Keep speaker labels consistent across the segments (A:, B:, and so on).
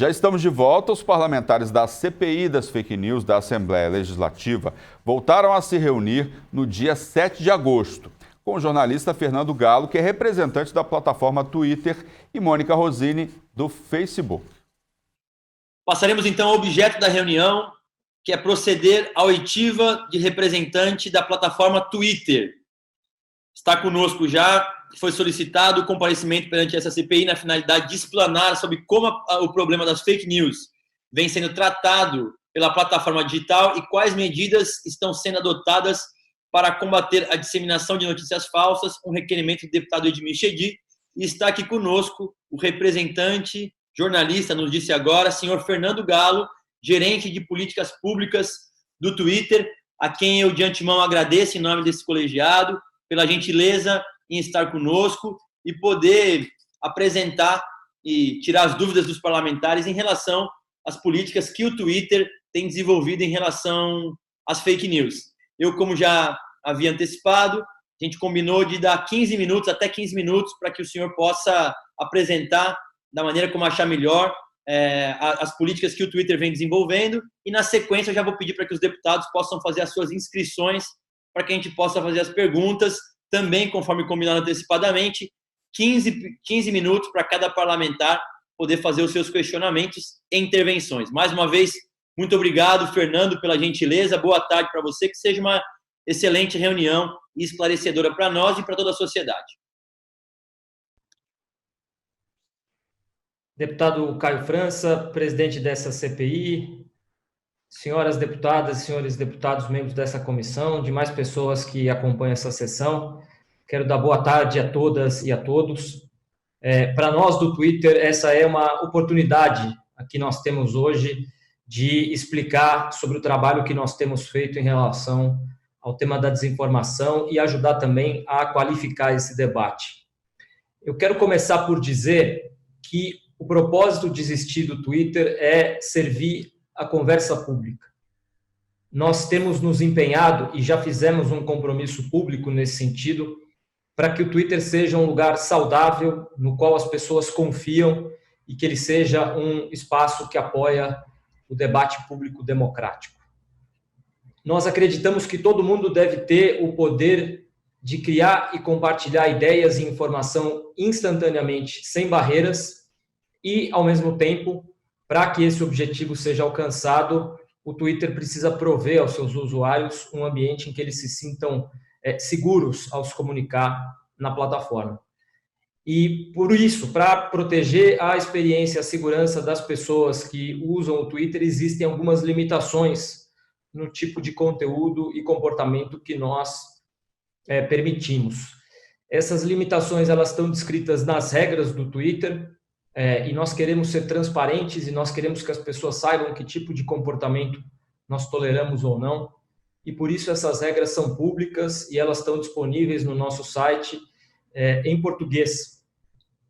A: Já estamos de volta. Os parlamentares da CPI das fake news da Assembleia Legislativa voltaram a se reunir no dia 7 de agosto, com o jornalista Fernando Galo, que é representante da plataforma Twitter, e Mônica Rosini, do Facebook.
B: Passaremos então ao objeto da reunião, que é proceder à oitiva de representante da plataforma Twitter. Está conosco já, foi solicitado o comparecimento perante essa CPI na finalidade de explanar sobre como o problema das fake news vem sendo tratado pela plataforma digital e quais medidas estão sendo adotadas para combater a disseminação de notícias falsas, um requerimento do deputado Edmir Chedid. E está aqui conosco o representante, jornalista, nos disse agora, senhor Fernando Galo, gerente de políticas públicas do Twitter, a quem eu de antemão agradeço em nome desse colegiado, pela gentileza em estar conosco e poder apresentar e tirar as dúvidas dos parlamentares em relação às políticas que o Twitter tem desenvolvido em relação às fake news. Eu, como já havia antecipado, a gente combinou de dar 15 minutos, até 15 minutos, para que o senhor possa apresentar da maneira como achar melhor as políticas que o Twitter vem desenvolvendo, e na sequência eu já vou pedir para que os deputados possam fazer as suas inscrições para que a gente possa fazer as perguntas, também conforme combinado antecipadamente, 15 minutos para cada parlamentar poder fazer os seus questionamentos e intervenções. Mais uma vez, muito obrigado, Fernando, pela gentileza, boa tarde para você, que seja uma excelente reunião e esclarecedora para nós e para toda a sociedade.
C: Deputado Caio França, presidente dessa CPI, senhoras deputadas e senhores deputados, membros dessa comissão, demais pessoas que acompanham essa sessão, quero dar boa tarde a todas e a todos. Para nós do Twitter, essa é uma oportunidade que nós temos hoje de explicar sobre o trabalho que nós temos feito em relação ao tema da desinformação e ajudar também a qualificar esse debate. Eu quero começar por dizer que o propósito de existir do Twitter é servir a conversa pública. Nós temos nos empenhado e já fizemos um compromisso público nesse sentido para que o Twitter seja um lugar saudável, no qual as pessoas confiam e que ele seja um espaço que apoia o debate público democrático. Nós acreditamos que todo mundo deve ter o poder de criar e compartilhar ideias e informação instantaneamente, sem barreiras, e, ao mesmo tempo, para que esse objetivo seja alcançado, o Twitter precisa prover aos seus usuários um ambiente em que eles se sintam seguros ao se comunicar na plataforma. E, por isso, para proteger a experiência e a segurança das pessoas que usam o Twitter, existem algumas limitações no tipo de conteúdo e comportamento que nós permitimos. Essas limitações elas estão descritas nas regras do Twitter, e nós queremos ser transparentes e nós queremos que as pessoas saibam que tipo de comportamento nós toleramos ou não, e por isso essas regras são públicas e elas estão disponíveis no nosso site em português.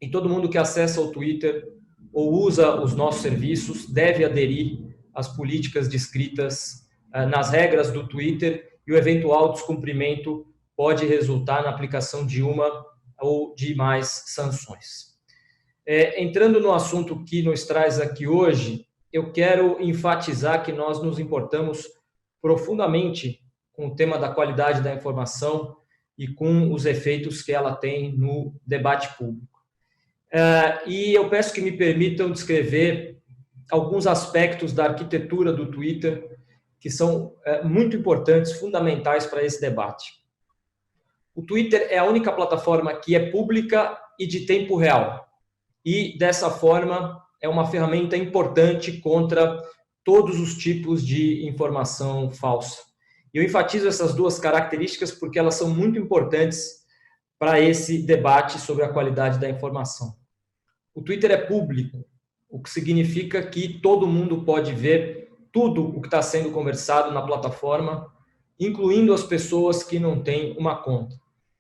C: E todo mundo que acessa o Twitter ou usa os nossos serviços deve aderir às políticas descritas nas regras do Twitter, e o eventual descumprimento pode resultar na aplicação de uma ou de mais sanções. Entrando no assunto que nos traz aqui hoje, eu quero enfatizar que nós nos importamos profundamente com o tema da qualidade da informação e com os efeitos que ela tem no debate público. E eu peço que me permitam descrever alguns aspectos da arquitetura do Twitter que são muito importantes, fundamentais para esse debate. O Twitter é a única plataforma que é pública e de tempo real. E, dessa forma, é uma ferramenta importante contra todos os tipos de informação falsa. Eu enfatizo essas duas características porque elas são muito importantes para esse debate sobre a qualidade da informação. O Twitter é público, o que significa que todo mundo pode ver tudo o que está sendo conversado na plataforma, incluindo as pessoas que não têm uma conta.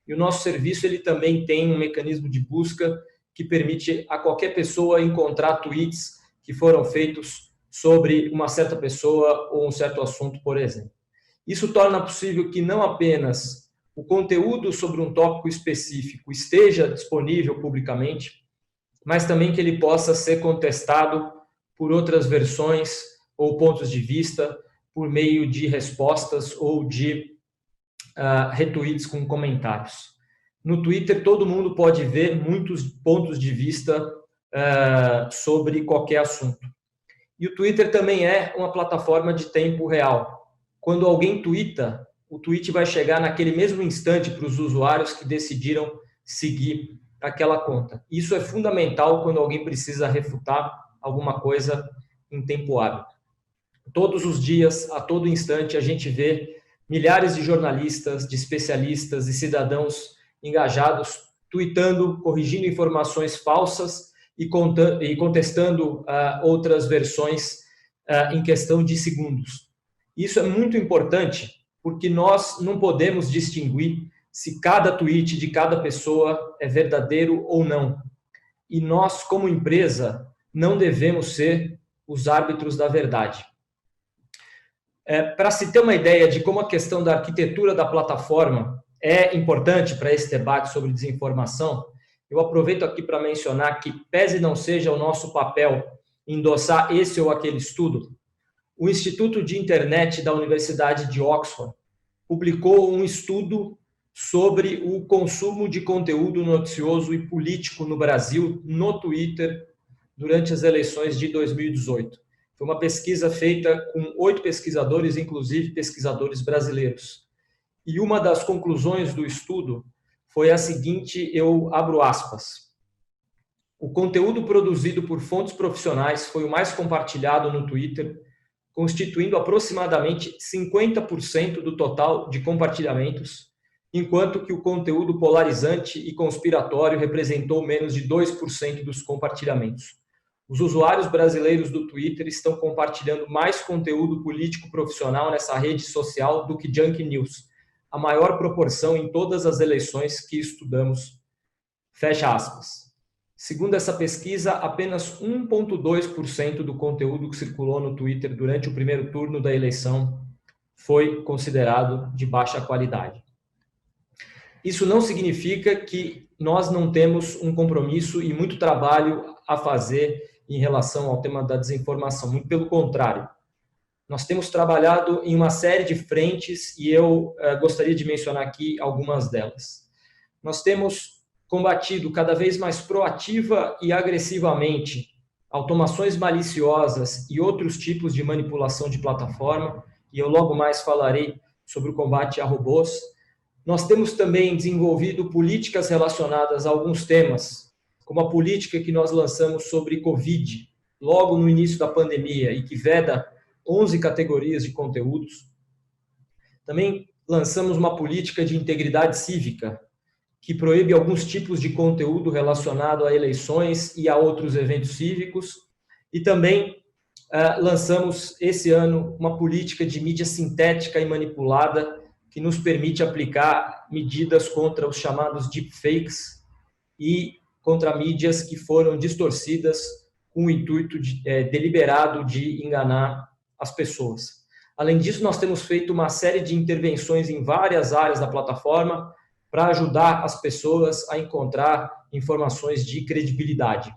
C: E o nosso serviço ele também tem um mecanismo de busca que permite a qualquer pessoa encontrar tweets que foram feitos sobre uma certa pessoa ou um certo assunto, por exemplo. Isso torna possível que não apenas o conteúdo sobre um tópico específico esteja disponível publicamente, mas também que ele possa ser contestado por outras versões ou pontos de vista, por meio de respostas ou de retweets com comentários. No Twitter, todo mundo pode ver muitos pontos de vista sobre qualquer assunto. E o Twitter também é uma plataforma de tempo real. Quando alguém tuita, o tweet vai chegar naquele mesmo instante para os usuários que decidiram seguir aquela conta. Isso é fundamental quando alguém precisa refutar alguma coisa em tempo hábil. Todos os dias, a todo instante, a gente vê milhares de jornalistas, de especialistas e cidadãos engajados tuitando, corrigindo informações falsas e contestando outras versões em questão de segundos. Isso é muito importante porque nós não podemos distinguir se cada tweet de cada pessoa é verdadeiro ou não. E nós, como empresa, não devemos ser os árbitros da verdade. Para se ter uma ideia de como a questão da arquitetura da plataforma é importante para esse debate sobre desinformação, eu aproveito aqui para mencionar que, pese não seja o nosso papel endossar esse ou aquele estudo, o Instituto de Internet da Universidade de Oxford publicou um estudo sobre o consumo de conteúdo noticioso e político no Brasil, no Twitter, durante as eleições de 2018. Foi uma pesquisa feita com 8 pesquisadores, inclusive pesquisadores brasileiros. E uma das conclusões do estudo foi a seguinte, eu abro aspas. O conteúdo produzido por fontes profissionais foi o mais compartilhado no Twitter, constituindo aproximadamente 50% do total de compartilhamentos, enquanto que o conteúdo polarizante e conspiratório representou menos de 2% dos compartilhamentos. Os usuários brasileiros do Twitter estão compartilhando mais conteúdo político profissional nessa rede social do que junk news, a maior proporção em todas as eleições que estudamos. Fecha aspas. Segundo essa pesquisa, apenas 1,2% do conteúdo que circulou no Twitter durante o primeiro turno da eleição foi considerado de baixa qualidade. Isso não significa que nós não temos um compromisso e muito trabalho a fazer em relação ao tema da desinformação. Muito pelo contrário. Nós temos trabalhado em uma série de frentes e eu gostaria de mencionar aqui algumas delas. Nós temos combatido cada vez mais proativa e agressivamente automações maliciosas e outros tipos de manipulação de plataforma, e eu logo mais falarei sobre o combate a robôs. Nós temos também desenvolvido políticas relacionadas a alguns temas, como a política que nós lançamos sobre Covid, logo no início da pandemia, e que veda 11 categorias de conteúdos. Também lançamos uma política de integridade cívica, que proíbe alguns tipos de conteúdo relacionado a eleições e a outros eventos cívicos. E também lançamos esse ano uma política de mídia sintética e manipulada, que nos permite aplicar medidas contra os chamados deepfakes e contra mídias que foram distorcidas com o intuito deliberado de enganar as pessoas. Além disso, nós temos feito uma série de intervenções em várias áreas da plataforma para ajudar as pessoas a encontrar informações de credibilidade.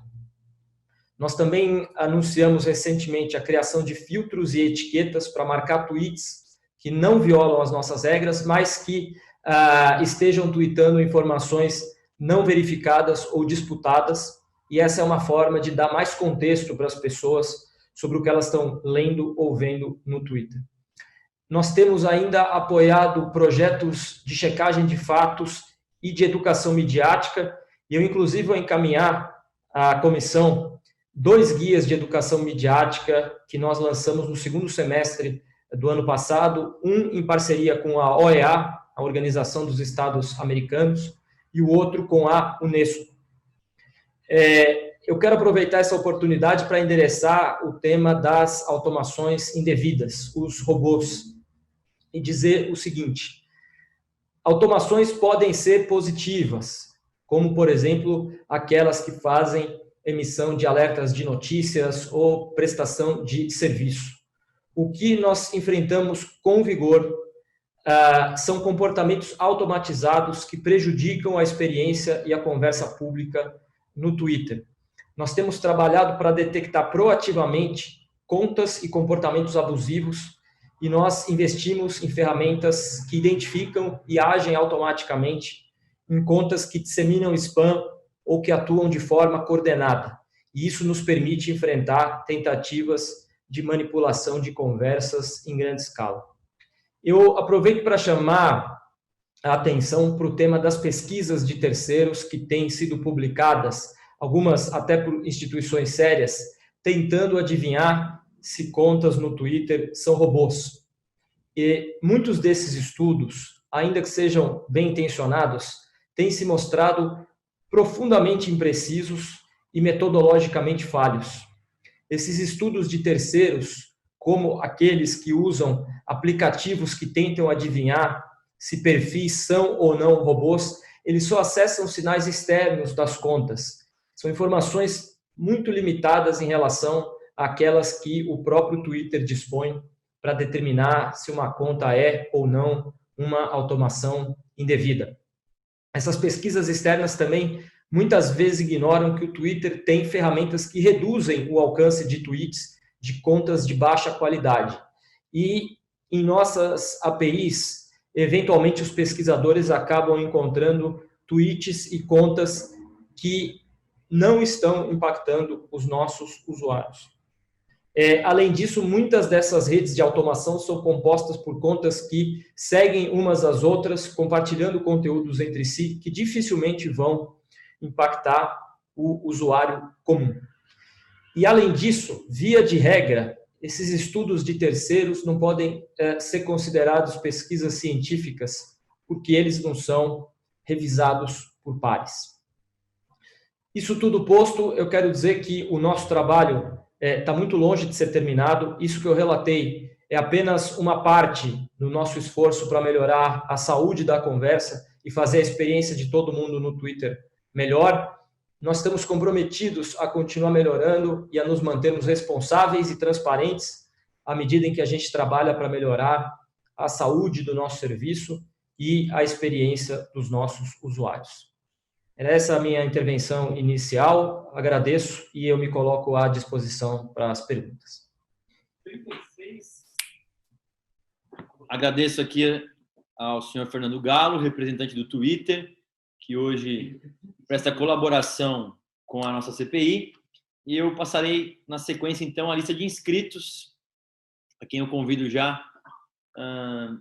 C: Nós também anunciamos recentemente a criação de filtros e etiquetas para marcar tweets que não violam as nossas regras, mas que estejam tweetando informações não verificadas ou disputadas, e essa é uma forma de dar mais contexto para as pessoas sobre o que elas estão lendo ou vendo no Twitter. Nós temos ainda apoiado projetos de checagem de fatos e de educação midiática, e eu, inclusive, vou encaminhar à comissão 2 guias de educação midiática que nós lançamos no segundo semestre do ano passado, um em parceria com a OEA, a Organização dos Estados Americanos, e o outro com a Unesco. Eu quero aproveitar essa oportunidade para endereçar o tema das automações indevidas, os robôs, e dizer o seguinte: automações podem ser positivas, como, por exemplo, aquelas que fazem emissão de alertas de notícias ou prestação de serviço. O que nós enfrentamos com vigor são comportamentos automatizados que prejudicam a experiência e a conversa pública no Twitter. nós temos trabalhado para detectar proativamente contas e comportamentos abusivos e nós investimos em ferramentas que identificam e agem automaticamente em contas que disseminam spam ou que atuam de forma coordenada. E isso nos permite enfrentar tentativas de manipulação de conversas em grande escala. Eu aproveito para chamar a atenção para o tema das pesquisas de terceiros que têm sido publicadas, algumas até por instituições sérias, tentando adivinhar se contas no Twitter são robôs. E muitos desses estudos, ainda que sejam bem intencionados, têm se mostrado profundamente imprecisos e metodologicamente falhos. Esses estudos de terceiros, como aqueles que usam aplicativos que tentam adivinhar se perfis são ou não robôs, eles só acessam sinais externos das contas. São informações muito limitadas em relação àquelas que o próprio Twitter dispõe para determinar se uma conta é ou não uma automação indevida. Essas pesquisas externas também muitas vezes ignoram que o Twitter tem ferramentas que reduzem o alcance de tweets de contas de baixa qualidade. E em nossas APIs, eventualmente os pesquisadores acabam encontrando tweets e contas que não estão impactando os nossos usuários. Além disso, muitas dessas redes de automação são compostas por contas que seguem umas às outras, compartilhando conteúdos entre si, que dificilmente vão impactar o usuário comum. E, além disso, via de regra, esses estudos de terceiros não podem ser considerados pesquisas científicas, porque eles não são revisados por pares. Isso tudo posto, eu quero dizer que o nosso trabalho está muito longe de ser terminado. Isso que eu relatei é apenas uma parte do nosso esforço para melhorar a saúde da conversa e fazer a experiência de todo mundo no Twitter melhor. Nós estamos comprometidos a continuar melhorando e a nos mantermos responsáveis e transparentes à medida em que a gente trabalha para melhorar a saúde do nosso serviço e a experiência dos nossos usuários. Era essa a minha intervenção inicial. Agradeço e eu me coloco à disposição para as perguntas.
B: Agradeço aqui ao senhor Fernando Galo, representante do Twitter, que hoje presta colaboração com a nossa CPI. E eu passarei, na sequência, então, a lista de inscritos, a quem eu convido já,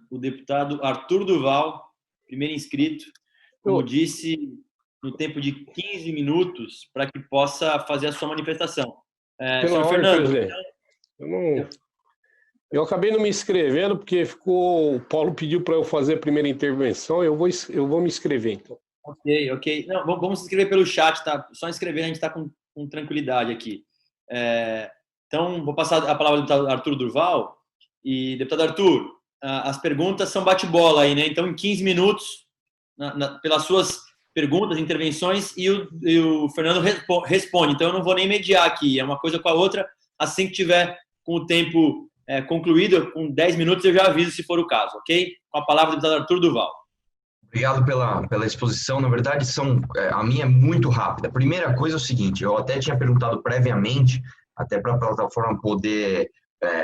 B: o deputado Arthur Duval, primeiro inscrito, como disse, no tempo de 15 minutos, para que possa fazer a sua manifestação. Senhor Fernando,
D: eu acabei não me inscrevendo, porque o Paulo pediu para eu fazer a primeira intervenção, eu vou me inscrever, então.
B: Ok. Não, vamos se inscrever pelo chat, tá? Só inscrever, a gente está com tranquilidade aqui. Então, vou passar a palavra ao deputado Arthur Duval. E, deputado Arthur, as perguntas são bate-bola aí, né? Então, em 15 minutos, pelas suas perguntas, intervenções, e o Fernando responde. Então, eu não vou nem mediar aqui, é uma coisa com a outra. Assim que tiver com o tempo concluído, com 10 minutos, eu já aviso se for o caso, ok? Com a palavra do deputado Arthur Duval.
E: Obrigado pela exposição. Na verdade, a minha é muito rápida. A primeira coisa é o seguinte, eu até tinha perguntado previamente, até para a plataforma poder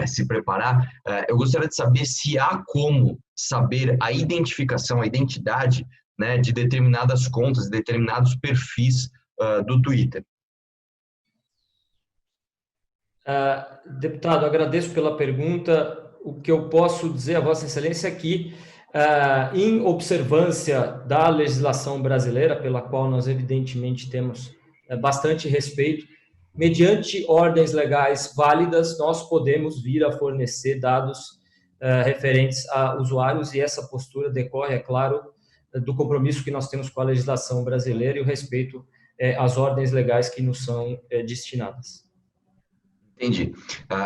E: se preparar, eu gostaria de saber se há como saber a identificação, a identidade, né, de determinadas contas, de determinados perfis do Twitter.
C: Deputado, agradeço pela pergunta. O que eu posso dizer a Vossa Excelência é que, em observância da legislação brasileira, pela qual nós evidentemente temos bastante respeito, mediante ordens legais válidas, nós podemos vir a fornecer dados referentes a usuários, e essa postura decorre, é claro, do compromisso que nós temos com a legislação brasileira e o respeito às ordens legais que nos são destinadas.
E: Entendi.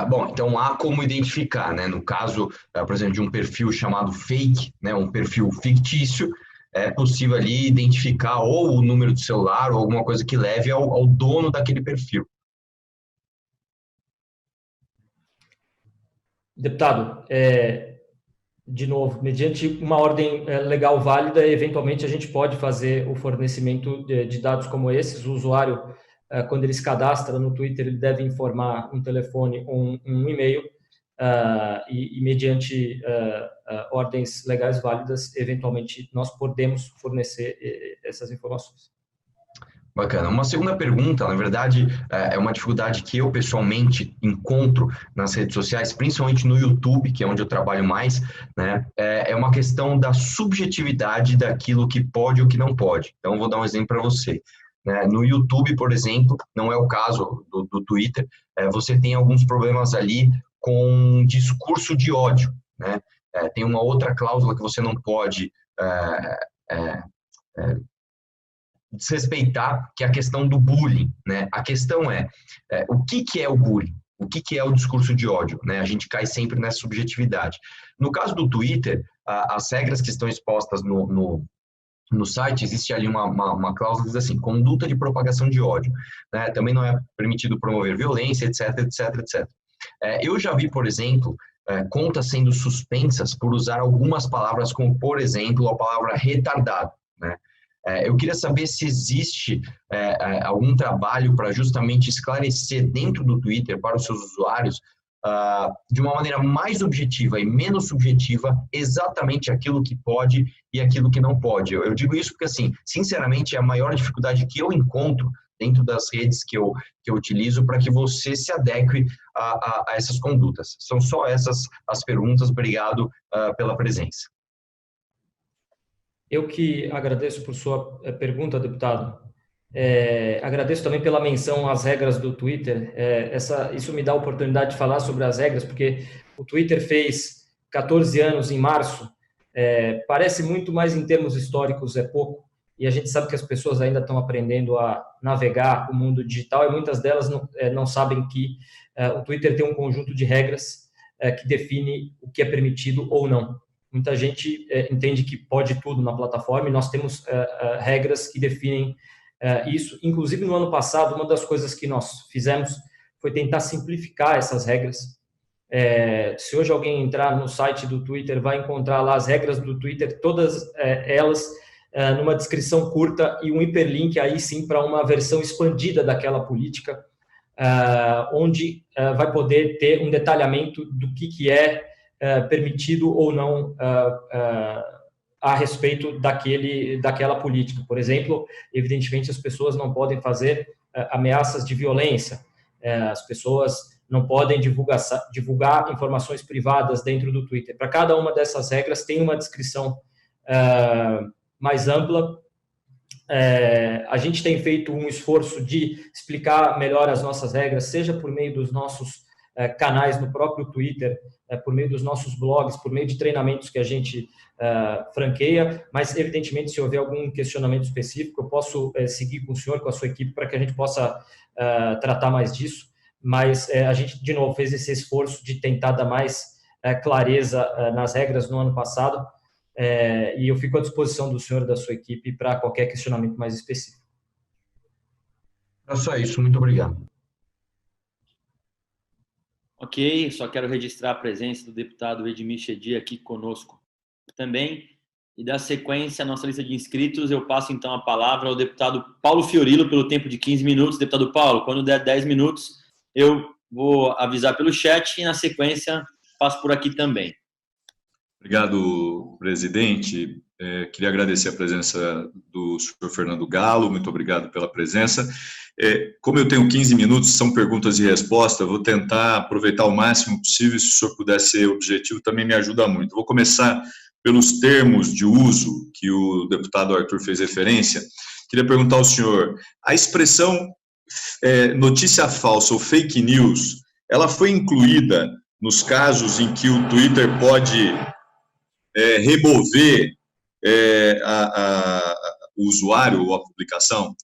E: Bom, então há como identificar, né? No caso, por exemplo, de um perfil chamado fake, né? Um perfil fictício, é possível ali identificar ou o número de celular ou alguma coisa que leve ao dono daquele perfil.
C: Deputado, de novo, mediante uma ordem legal válida, eventualmente a gente pode fazer o fornecimento de dados como esses. O usuário quando ele se cadastra no Twitter, ele deve informar um telefone ou um e-mail, e mediante ordens legais válidas, eventualmente nós podemos fornecer essas informações.
E: Bacana. Uma segunda pergunta, na verdade, é uma dificuldade que eu pessoalmente encontro nas redes sociais, principalmente no YouTube, que é onde eu trabalho mais, né? É uma questão da subjetividade daquilo que pode ou que não pode. Então, vou dar um exemplo para você. No YouTube, por exemplo, não é o caso do Twitter, você tem alguns problemas ali com discurso de ódio, né? Tem uma outra cláusula que você não pode desrespeitar, que é a questão do bullying, né? A questão o que é o bullying? O que é o discurso de ódio, né? A gente cai sempre nessa subjetividade. No caso do Twitter, as regras que estão expostas no site, existe ali uma cláusula que diz assim, conduta de propagação de ódio, né? Também não é permitido promover violência, etc, etc, etc. Eu já vi, por exemplo, contas sendo suspensas por usar algumas palavras, como, por exemplo, a palavra retardado, né? Eu queria saber se existe algum trabalho para justamente esclarecer dentro do Twitter para os seus usuários, de uma maneira mais objetiva e menos subjetiva, exatamente aquilo que pode e aquilo que não pode. Eu digo isso porque, assim, sinceramente, é a maior dificuldade que eu encontro dentro das redes que eu utilizo para que você se adeque a essas condutas. São só essas as perguntas. Obrigado pela presença.
C: Eu que agradeço por sua pergunta, deputado. Agradeço também pela menção às regras do Twitter. Isso me dá a oportunidade de falar sobre as regras, porque o Twitter fez 14 anos em março. Parece muito, mas em termos históricos é pouco. E a gente sabe que as pessoas ainda estão aprendendo a navegar o mundo digital, e muitas delas não sabem que o Twitter tem um conjunto de regras que define o que é permitido ou não. Muita gente entende que pode tudo na plataforma, e nós temos regras que definem isso. Inclusive, no ano passado, uma das coisas que nós fizemos foi tentar simplificar essas regras. Se hoje alguém entrar no site do Twitter, vai encontrar lá as regras do Twitter, todas elas numa descrição curta e um hiperlink aí sim para uma versão expandida daquela política, onde vai poder ter um detalhamento do que é permitido ou não a respeito daquela política. Por exemplo, evidentemente as pessoas não podem fazer ameaças de violência, as pessoas não podem divulgar informações privadas dentro do Twitter. Para cada uma dessas regras tem uma descrição mais ampla. A gente tem feito um esforço de explicar melhor as nossas regras, seja por meio dos nossos canais no próprio Twitter, por meio dos nossos blogs, por meio de treinamentos que a gente franqueia, mas, evidentemente, se houver algum questionamento específico, eu posso seguir com o senhor, com a sua equipe, para que a gente possa tratar mais disso, mas a gente, de novo, fez esse esforço de tentar dar mais clareza nas regras no ano passado, e eu fico à disposição do senhor e da sua equipe para qualquer questionamento mais específico.
E: É só isso, muito obrigado.
B: Ok, só quero registrar a presença do deputado Edmir Chedi aqui conosco também. E da sequência, a nossa lista de inscritos, eu passo então a palavra ao deputado Paulo Fiorilo pelo tempo de 15 minutos. Deputado Paulo, quando der 10 minutos, eu vou avisar pelo chat e na sequência passo por aqui também.
F: Obrigado, presidente. Queria agradecer a presença do senhor Fernando Galo, muito obrigado pela presença. Como eu tenho 15 minutos, são perguntas e respostas, eu vou tentar aproveitar o máximo possível, se o senhor puder ser objetivo, também me ajuda muito. Vou começar pelos termos de uso que o deputado Arthur fez referência. Queria perguntar ao senhor, a expressão notícia falsa ou fake news, ela foi incluída nos casos em que o Twitter pode remover o usuário ou a publicação?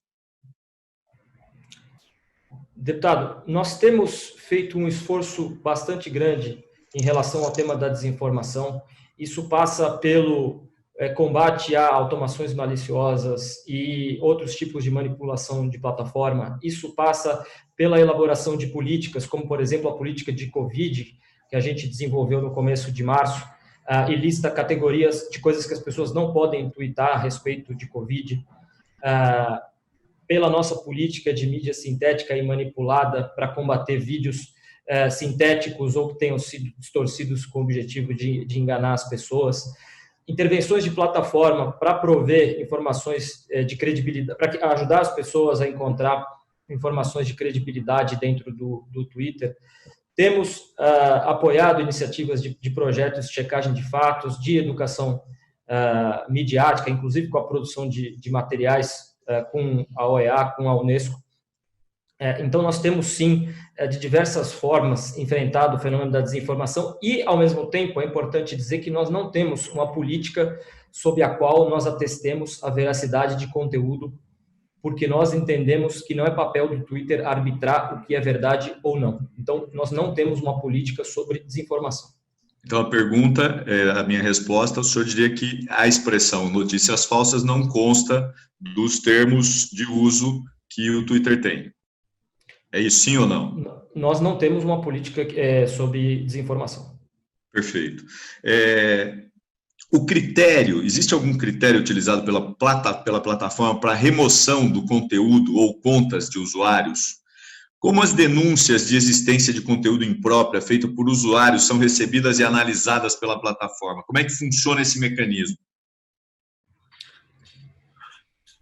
C: Deputado, nós temos feito um esforço bastante grande em relação ao tema da desinformação. Isso passa pelo combate a automações maliciosas e outros tipos de manipulação de plataforma. Isso passa pela elaboração de políticas, como, por exemplo, a política de Covid, que a gente desenvolveu no começo de março, e lista categorias de coisas que as pessoas não podem twittar a respeito de Covid. pela nossa política de mídia sintética e manipulada para combater vídeos sintéticos ou que tenham sido distorcidos com o objetivo de enganar as pessoas. Intervenções de plataforma para prover informações de credibilidade, para ajudar as pessoas a encontrar informações de credibilidade dentro do Twitter. Temos apoiado iniciativas de projetos de checagem de fatos, de educação midiática, inclusive com a produção de materiais com a OEA, com a Unesco. Então, nós temos, sim, de diversas formas, enfrentado o fenômeno da desinformação e, ao mesmo tempo, é importante dizer que nós não temos uma política sob a qual nós atestemos a veracidade de conteúdo, porque nós entendemos que não é papel do Twitter arbitrar o que é verdade ou não. Então, nós não temos uma política sobre desinformação.
F: Então, a pergunta, a minha resposta, o senhor diria que a expressão notícias falsas não consta dos termos de uso que o Twitter tem. É isso, sim ou não?
C: Nós não temos uma política sobre desinformação.
F: Perfeito. O critério, existe algum critério utilizado pela plataforma para remoção do conteúdo ou contas de usuários? Como as denúncias de existência de conteúdo impróprio feito por usuários são recebidas e analisadas pela plataforma? Como é que funciona esse mecanismo?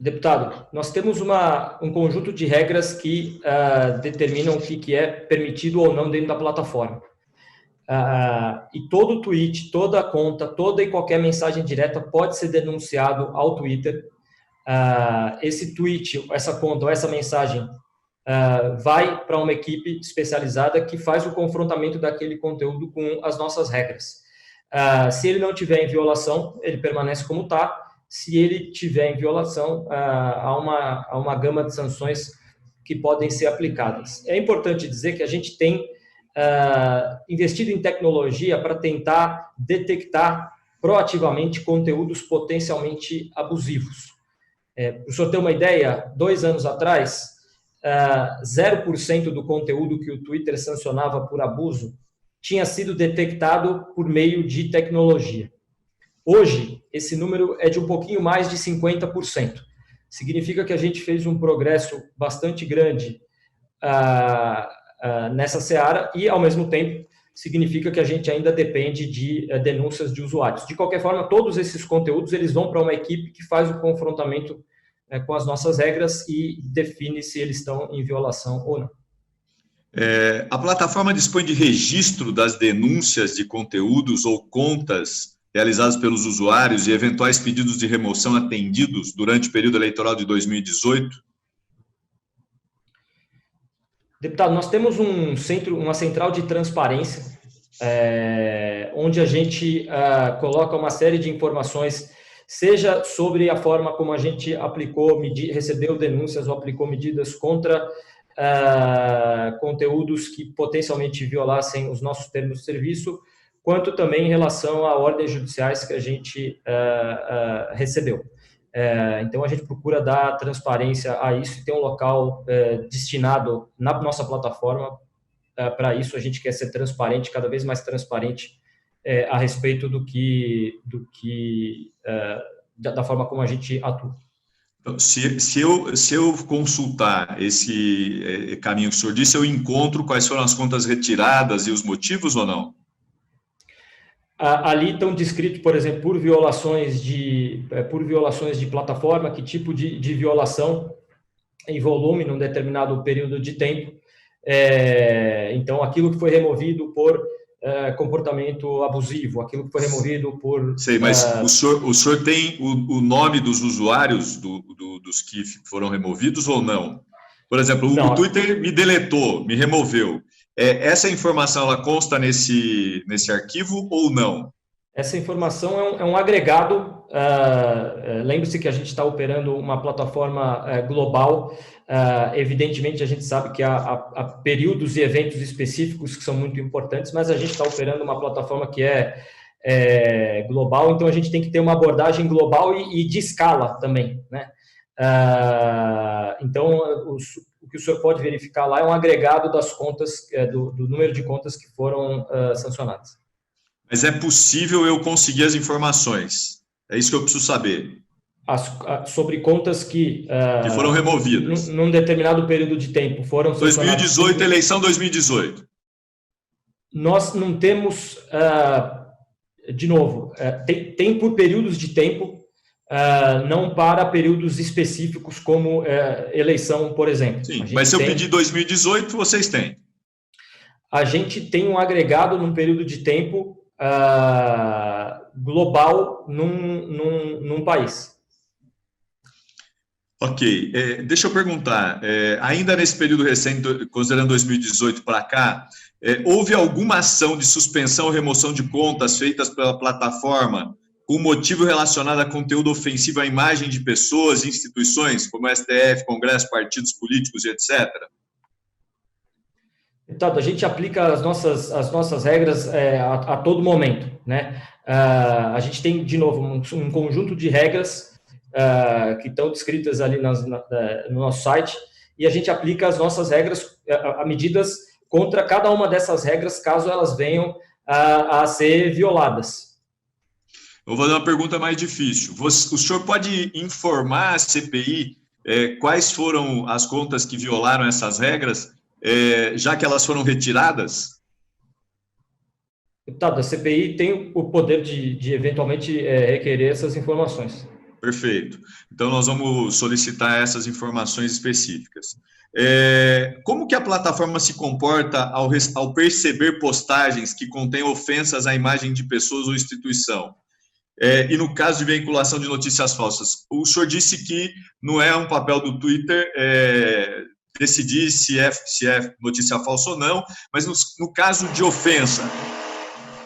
C: Deputado, nós temos um conjunto de regras que determinam o que é permitido ou não dentro da plataforma. E todo tweet, toda conta, toda e qualquer mensagem direta pode ser denunciado ao Twitter. Esse tweet, essa conta ou essa mensagem vai para uma equipe especializada que faz o confrontamento daquele conteúdo com as nossas regras. Se ele não tiver em violação, ele permanece como está. Se ele tiver em violação, há uma gama de sanções que podem ser aplicadas. É importante dizer que a gente tem investido em tecnologia para tentar detectar proativamente conteúdos potencialmente abusivos. Para o senhor ter uma ideia, 2 anos atrás, 0% do conteúdo que o Twitter sancionava por abuso tinha sido detectado por meio de tecnologia. Hoje, esse número é de um pouquinho mais de 50%. Significa que a gente fez um progresso bastante grande nessa seara e, ao mesmo tempo, significa que a gente ainda depende de denúncias de usuários. De qualquer forma, todos esses conteúdos eles vão para uma equipe que faz o confrontamento com as nossas regras e define se eles estão em violação ou não.
F: A plataforma dispõe de registro das denúncias de conteúdos ou contas realizadas pelos usuários e eventuais pedidos de remoção atendidos durante o período eleitoral de 2018?
C: Deputado, nós temos uma central de transparência, onde a gente coloca uma série de informações, seja sobre a forma como a gente recebeu denúncias ou aplicou medidas contra conteúdos que potencialmente violassem os nossos termos de serviço, quanto também em relação a ordens judiciais que a gente recebeu. Então, a gente procura dar transparência a isso e ter um local destinado na nossa plataforma. Para isso, a gente quer ser transparente, cada vez mais transparente a respeito da forma como a gente atua.
F: Então, se eu consultar esse caminho que o senhor disse, eu encontro quais foram as contas retiradas e os motivos ou não?
C: Ali estão descritos, por exemplo, por violações de plataforma, que tipo de violação em volume num determinado período de tempo. Então, aquilo que foi removido por comportamento abusivo, aquilo que foi removido por...
F: Sei, mas o senhor tem o nome dos usuários dos que foram removidos ou não? Por exemplo, o Twitter me deletou, me removeu. Essa informação, ela consta nesse arquivo ou não?
C: Essa informação é um agregado. Lembre-se que a gente está operando uma plataforma global. Evidentemente, a gente sabe que há períodos e eventos específicos que são muito importantes, mas a gente está operando uma plataforma que é global, então a gente tem que ter uma abordagem global e de escala também, né? Então, o que o senhor pode verificar lá é um agregado das contas, do número de contas que foram sancionadas.
F: Mas é possível eu conseguir as informações? É isso que eu preciso saber.
C: sobre contas que
F: foram removidas.
C: Num determinado período de tempo foram
F: 2018, eleição 2018.
C: Nós não temos, de novo, tem por períodos de tempo, não para períodos específicos como eleição, por exemplo.
F: Sim, mas se eu pedir 2018, vocês têm?
C: A gente tem um agregado num período de tempo global num país.
F: Ok, deixa eu perguntar, ainda nesse período recente, considerando 2018 para cá, houve alguma ação de suspensão ou remoção de contas feitas pela plataforma com motivo relacionado a conteúdo ofensivo à imagem de pessoas e instituições, como STF, Congresso, partidos políticos e etc.?
C: Então, a gente aplica as nossas regras a todo momento, né? A gente tem, de novo, um conjunto de regras que estão descritas ali no nosso site, e a gente aplica as nossas regras, medidas contra cada uma dessas regras, caso elas venham a ser violadas.
F: Eu vou fazer uma pergunta mais difícil. O senhor pode informar a CPI quais foram as contas que violaram essas regras, já que elas foram retiradas?
C: Deputado, a CPI tem o poder de eventualmente requerer essas informações.
F: Perfeito. Então, nós vamos solicitar essas informações específicas. Como que a plataforma se comporta ao perceber postagens que contêm ofensas à imagem de pessoas ou instituição? E no caso de veiculação de notícias falsas, o senhor disse que não é um papel do Twitter decidir se é notícia falsa ou não, mas no caso de ofensa,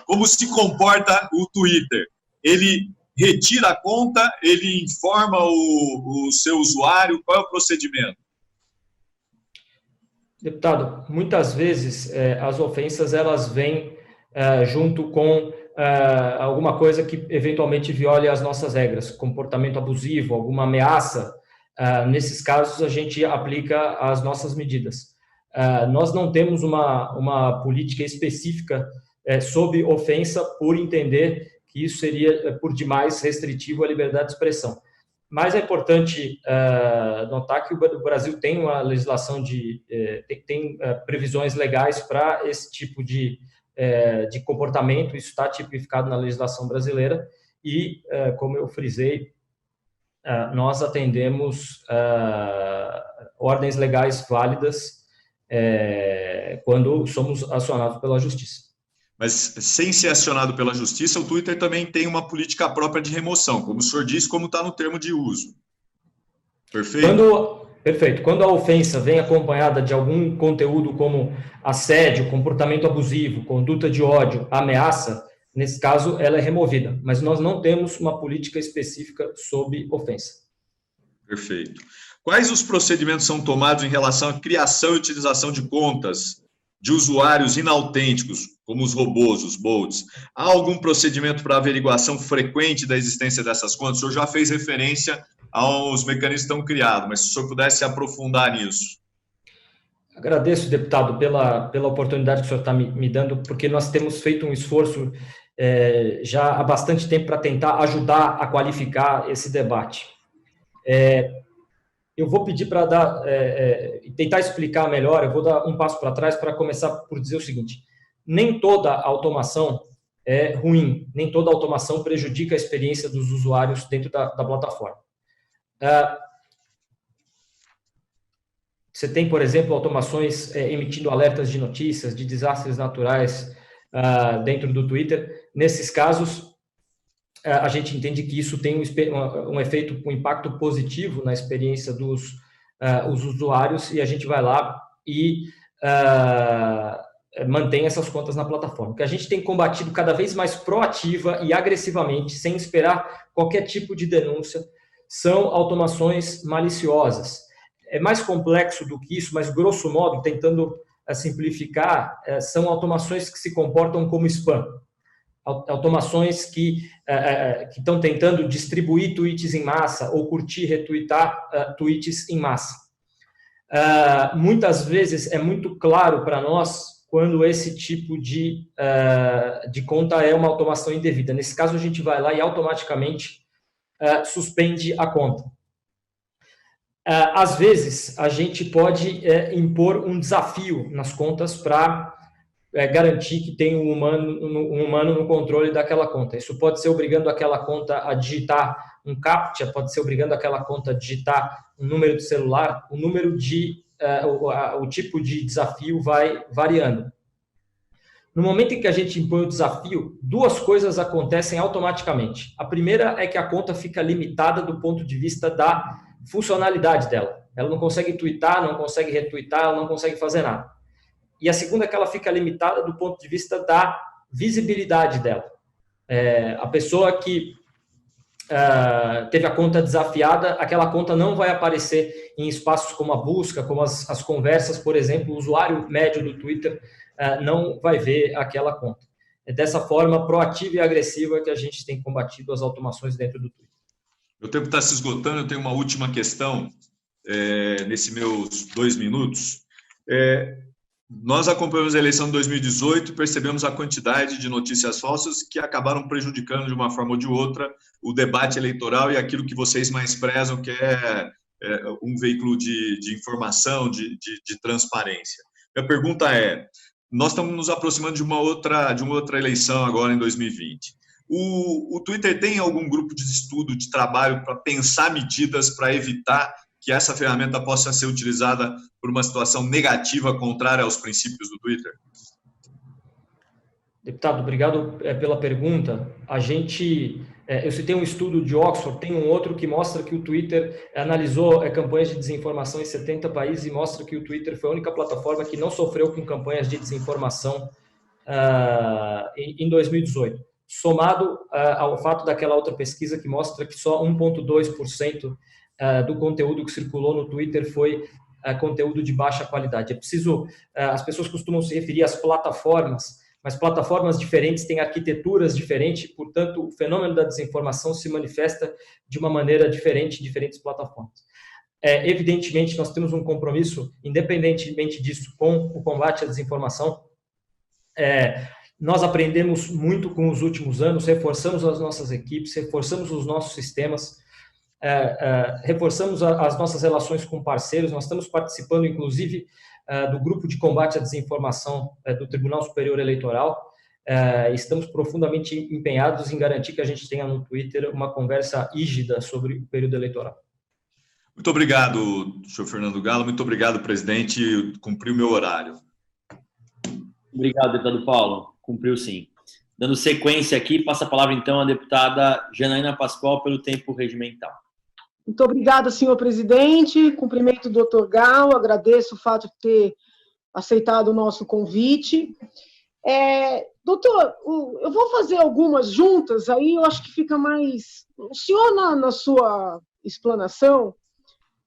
F: como se comporta o Twitter? Ele retira a conta, ele informa o seu usuário, qual é o procedimento?
C: Deputado, muitas vezes as ofensas elas vêm junto com alguma coisa que eventualmente viole as nossas regras, comportamento abusivo, alguma ameaça. Nesses casos, a gente aplica as nossas medidas. Nós não temos uma política específica sobre ofensa, por entender que isso seria, por demais, restritivo à liberdade de expressão. Mas é importante notar que o Brasil tem uma legislação tem previsões legais para esse tipo de comportamento, isso está tipificado na legislação brasileira e, como eu frisei, nós atendemos ordens legais válidas quando somos acionados pela Justiça.
F: Mas, sem ser acionado pela Justiça, o Twitter também tem uma política própria de remoção, como o senhor disse, como está no termo de uso. Perfeito?
C: Perfeito. Quando a ofensa vem acompanhada de algum conteúdo como assédio, comportamento abusivo, conduta de ódio, ameaça, nesse caso, ela é removida. Mas nós não temos uma política específica sobre ofensa.
F: Perfeito. Quais os procedimentos são tomados em relação à criação e utilização de contas de usuários inautênticos, como os robôs, os bots? Há algum procedimento para averiguação frequente da existência dessas contas? O senhor já fez referência aos mecanismos que estão criados, mas se o senhor pudesse aprofundar nisso.
C: Agradeço, deputado, pela oportunidade que o senhor está me dando, porque nós temos feito um esforço já há bastante tempo para tentar ajudar a qualificar esse debate. Eu vou pedir para tentar explicar melhor, eu vou dar um passo para trás para começar por dizer o seguinte: nem toda automação é ruim, nem toda automação prejudica a experiência dos usuários dentro da plataforma. Você tem, por exemplo, automações emitindo alertas de notícias, de desastres naturais dentro do Twitter. Nesses casos, a gente entende que isso tem um efeito, um impacto positivo na experiência dos usuários, e a gente vai lá e mantém essas contas na plataforma. O que a gente tem combatido cada vez mais proativa e agressivamente, sem esperar qualquer tipo de denúncia, são automações maliciosas. É mais complexo do que isso, mas, grosso modo, tentando simplificar, são automações que se comportam como spam. Automações que estão tentando distribuir tweets em massa ou curtir, retweetar tweets em massa. Muitas vezes é muito claro para nós quando esse tipo de conta é uma automação indevida. Nesse caso, a gente vai lá e automaticamente suspende a conta. Às vezes, a gente pode impor um desafio nas contas para garantir que tem um humano no controle daquela conta. Isso pode ser obrigando aquela conta a digitar um CAPTCHA, pode ser obrigando aquela conta a digitar um número de celular, o tipo de desafio vai variando. No momento em que a gente impõe o desafio, duas coisas acontecem automaticamente. A primeira é que a conta fica limitada do ponto de vista da funcionalidade dela. Ela não consegue tweetar, não consegue retweetar, ela não consegue fazer nada. E a segunda é que ela fica limitada do ponto de vista da visibilidade dela. A pessoa que teve a conta desafiada, aquela conta não vai aparecer em espaços como a busca, como as conversas, por exemplo, o usuário médio do Twitter não vai ver aquela conta. É dessa forma proativa e agressiva que a gente tem combatido as automações dentro do Twitter.
F: O tempo está se esgotando, eu tenho uma última questão nesses meus 2 minutos. Nós acompanhamos a eleição de 2018 e percebemos a quantidade de notícias falsas que acabaram prejudicando de uma forma ou de outra o debate eleitoral e aquilo que vocês mais prezam, que é um veículo de informação, de transparência. Minha pergunta é, nós estamos nos aproximando de uma outra eleição agora em 2020. O Twitter tem algum grupo de estudo, de trabalho para pensar medidas para evitar que essa ferramenta possa ser utilizada por uma situação negativa contrária aos princípios do Twitter?
C: Deputado, obrigado pela pergunta. Eu citei um estudo de Oxford, tem um outro que mostra que o Twitter analisou campanhas de desinformação em 70 países e mostra que o Twitter foi a única plataforma que não sofreu com campanhas de desinformação em 2018. Somado ao fato daquela outra pesquisa que mostra que só 1,2% do conteúdo que circulou no Twitter foi conteúdo de baixa qualidade. As pessoas costumam se referir às plataformas, mas plataformas diferentes têm arquiteturas diferentes, portanto, o fenômeno da desinformação se manifesta de uma maneira diferente em diferentes plataformas. Evidentemente, nós temos um compromisso, independentemente disso, com o combate à desinformação. Nós aprendemos muito com os últimos anos, reforçamos as nossas equipes, reforçamos os nossos sistemas, reforçamos as nossas relações com parceiros. Nós estamos participando, inclusive, do grupo de combate à desinformação do Tribunal Superior Eleitoral. Estamos profundamente empenhados em garantir que a gente tenha no Twitter uma conversa rígida sobre o período eleitoral.
F: Muito obrigado, senhor Fernando Galo. Muito obrigado, presidente. Cumpriu o meu horário.
B: Obrigado, deputado Paulo. Cumpriu sim. Dando sequência aqui, passa a palavra então à deputada Janaína Pascoal pelo tempo regimental.
G: Muito obrigada, senhor presidente. Cumprimento o doutor Galo, agradeço o fato de ter aceitado o nosso convite. Doutor, eu vou fazer algumas juntas, aí eu acho que fica mais... O senhor, na sua explanação,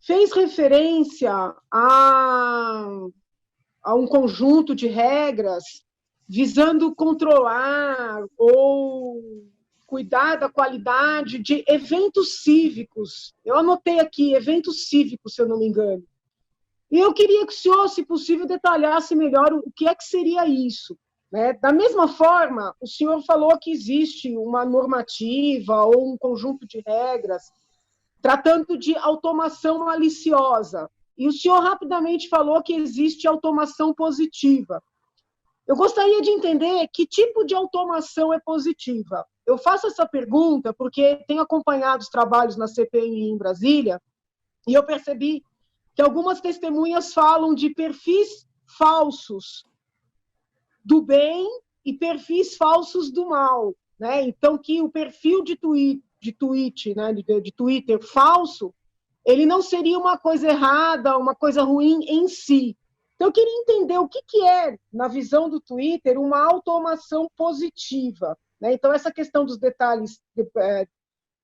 G: fez referência a um conjunto de regras visando controlar ou cuidar da qualidade de eventos cívicos. Eu anotei aqui, eventos cívicos, se eu não me engano. E eu queria que o senhor, se possível, detalhasse melhor o que é que seria isso. Né? Da mesma forma, o senhor falou que existe uma normativa ou um conjunto de regras tratando de automação maliciosa. E o senhor rapidamente falou que existe automação positiva. Eu gostaria de entender que tipo de automação é positiva. Eu faço essa pergunta porque tenho acompanhado os trabalhos na CPI em Brasília e eu percebi que algumas testemunhas falam de perfis falsos do bem e perfis falsos do mal. Né? Então, que o perfil de Twitter falso, ele não seria uma coisa errada, uma coisa ruim em si. Então, eu queria entender o que é, na visão do Twitter, uma automação positiva. Né? Então, essa questão dos detalhes